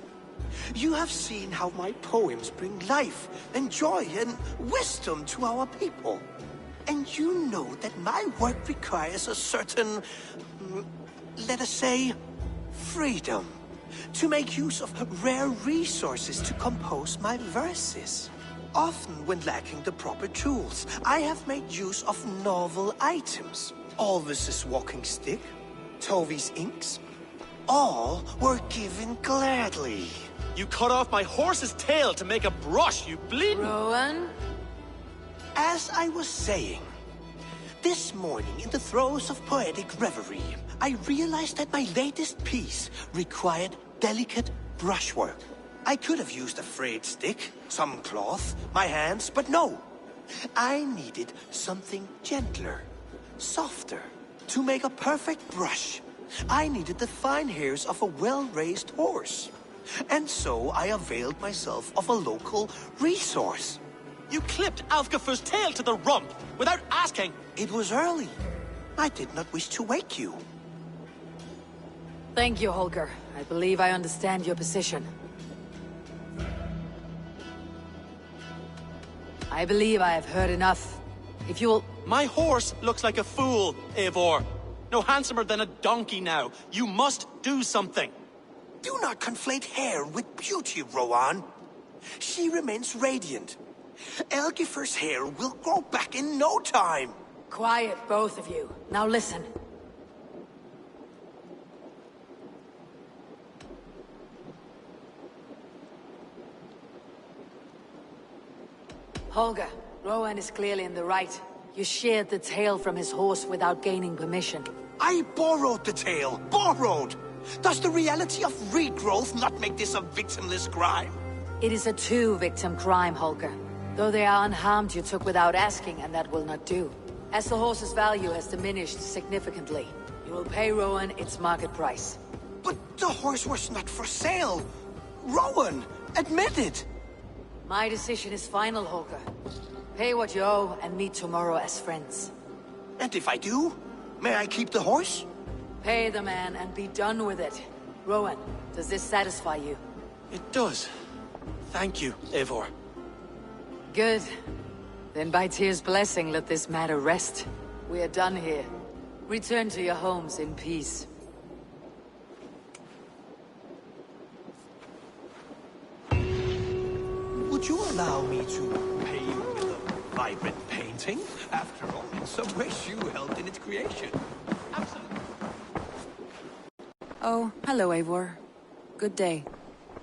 You have seen how my poems bring life and joy and wisdom to our people. And you know that my work requires a certain, let us say, freedom. To make use of rare resources to compose my verses. Often when lacking the proper tools, I have made use of novel items. Alvis's walking stick, Tovi's inks, all were given gladly. You cut off my horse's tail to make a brush, you bleeding... Rowan? As I was saying, this morning in the throes of poetic reverie, I realized that my latest piece required delicate brushwork. I could have used a frayed stick, some cloth, my hands, but no. I needed something gentler, softer. To make a perfect brush, I needed the fine hairs of a well-raised horse. And so I availed myself of a local resource. You clipped Alfgafur's tail to the rump, without asking. It was early. I did not wish to wake you. Thank you, Holger. I believe I understand your position. I believe I have heard enough. If you'll... My horse looks like a fool, Eivor. No handsomer than a donkey now. You must do something. Do not conflate hair with beauty, Rowan. She remains radiant. Elgifur's hair will grow back in no time. Quiet, both of you. Now listen. Holger, Rowan is clearly in the right. You sheared the tail from his horse without gaining permission. I borrowed the tail. Borrowed! Does the reality of regrowth not make this a victimless crime? It is a two-victim crime, Holger. Though they are unharmed, you took without asking, and that will not do. As the horse's value has diminished significantly, you will pay Rowan its market price. But the horse was not for sale. Rowan, admit it. My decision is final, Holger. Pay what you owe and meet tomorrow as friends. And if I do, may I keep the horse? Pay the man and be done with it. Rowan, does this satisfy you? It does. Thank you, Eivor. Good. Then by Tyr's blessing, let this matter rest. We are done here. Return to your homes in peace. Would you allow me to pay you with a vibrant painting? After all, in some ways you helped in its creation. Absolutely. Oh, hello, Eivor. Good day.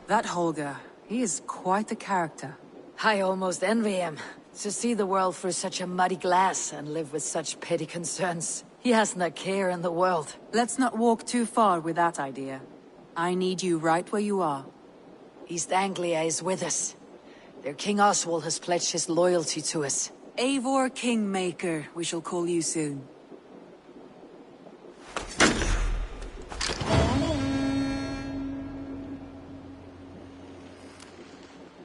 That Holger, he is quite the character. I almost envy him. To see the world through such a muddy glass and live with such petty concerns. He hasn't a care in the world. Let's not walk too far with that idea. I need you right where you are. East Anglia is with us. Their King Oswald has pledged his loyalty to us. Eivor Kingmaker, we shall call you soon.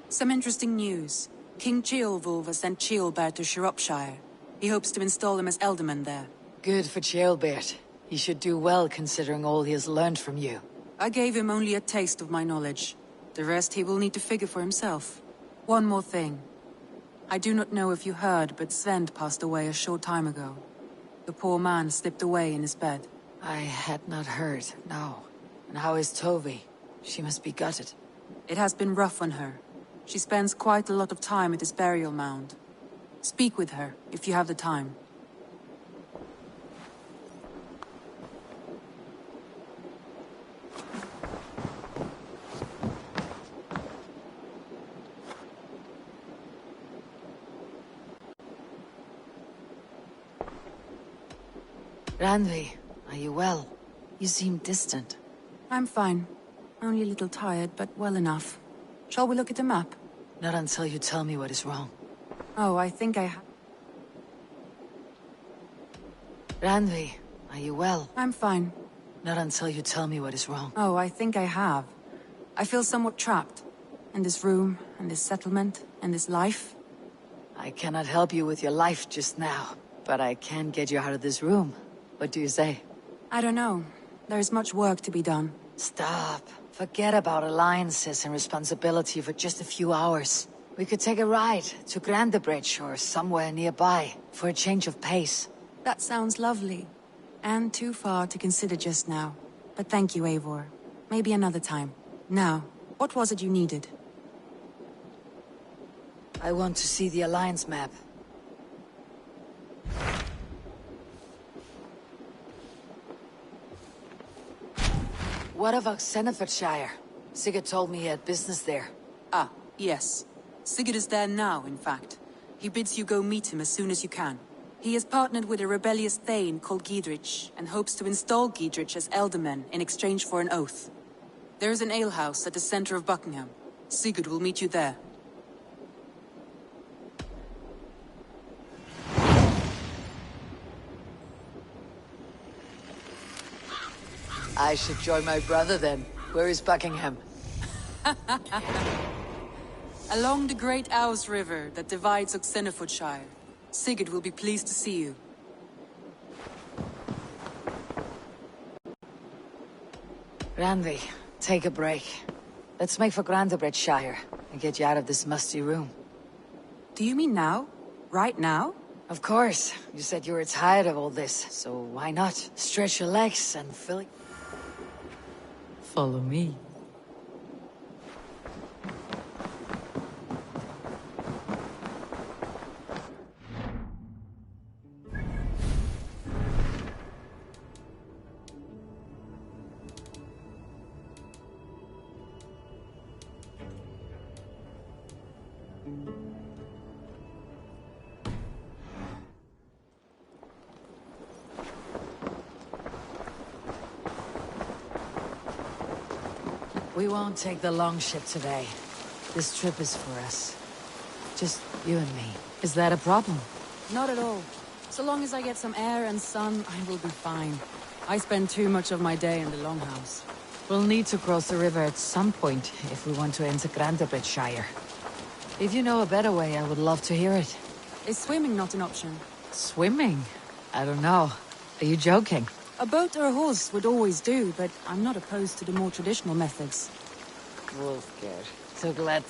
Some interesting news. King Ceolwulf has sent Ceolbert to Shropshire. He hopes to install him as Ealdorman there. Good for Ceolbert. He should do well considering all he has learned from you. I gave him only a taste of my knowledge. The rest he will need to figure for himself. One more thing. I do not know if you heard, but Sven passed away a short time ago. The poor man slipped away in his bed. I had not heard, no. And how is Tovi? She must be gutted. It has been rough on her. She spends quite a lot of time at his burial mound. Speak with her, if you have the time. Randvi, are you well? You seem distant. I'm fine. Only a little tired, but well enough. Shall we look at the map? Not until you tell me what is wrong. Oh, I think I have. Randvi, are you well? I'm fine. Not until you tell me what is wrong. Oh, I think I have. I feel somewhat trapped. In this room, and this settlement, and this life. I cannot help you with your life just now, but I can get you out of this room. What do you say? I don't know. There is much work to be done. Stop. Forget about alliances and responsibility for just a few hours. We could take a ride to Grandebridge or somewhere nearby for a change of pace. That sounds lovely. And too far to consider just now. But thank you, Eivor. Maybe another time. Now, what was it you needed? I want to see the Alliance map. What of Oxenfordshire? Sigurd told me he had business there. Ah, yes. Sigurd is there now, in fact. He bids you go meet him as soon as you can. He has partnered with a rebellious Thane called Giedrich, and hopes to install Giedrich as Elderman in exchange for an oath. There is an alehouse at the center of Buckingham. Sigurd will meet you there. I should join my brother then. Where is Buckingham? Along the Great Ouse River that divides Oxenfordshire. Sigurd will be pleased to see you. Randvi, take a break. Let's make for Grandebridgeshire and get you out of this musty room. Do you mean now? Right now? Of course. You said you were tired of all this, so why not? Stretch your legs and fill it. Follow me. We won't take the long ship today. This trip is for us. Just you and me. Is that a problem? Not at all. So long as I get some air and sun, I will be fine. I spend too much of my day in the Longhouse. We'll need to cross the river at some point if we want to enter Grandebridgeshire. If you know a better way, I would love to hear it. Is swimming not an option? Swimming? I don't know. Are you joking? A boat or a horse would always do, but I'm not opposed to the more traditional methods. Wolfgerd. So glad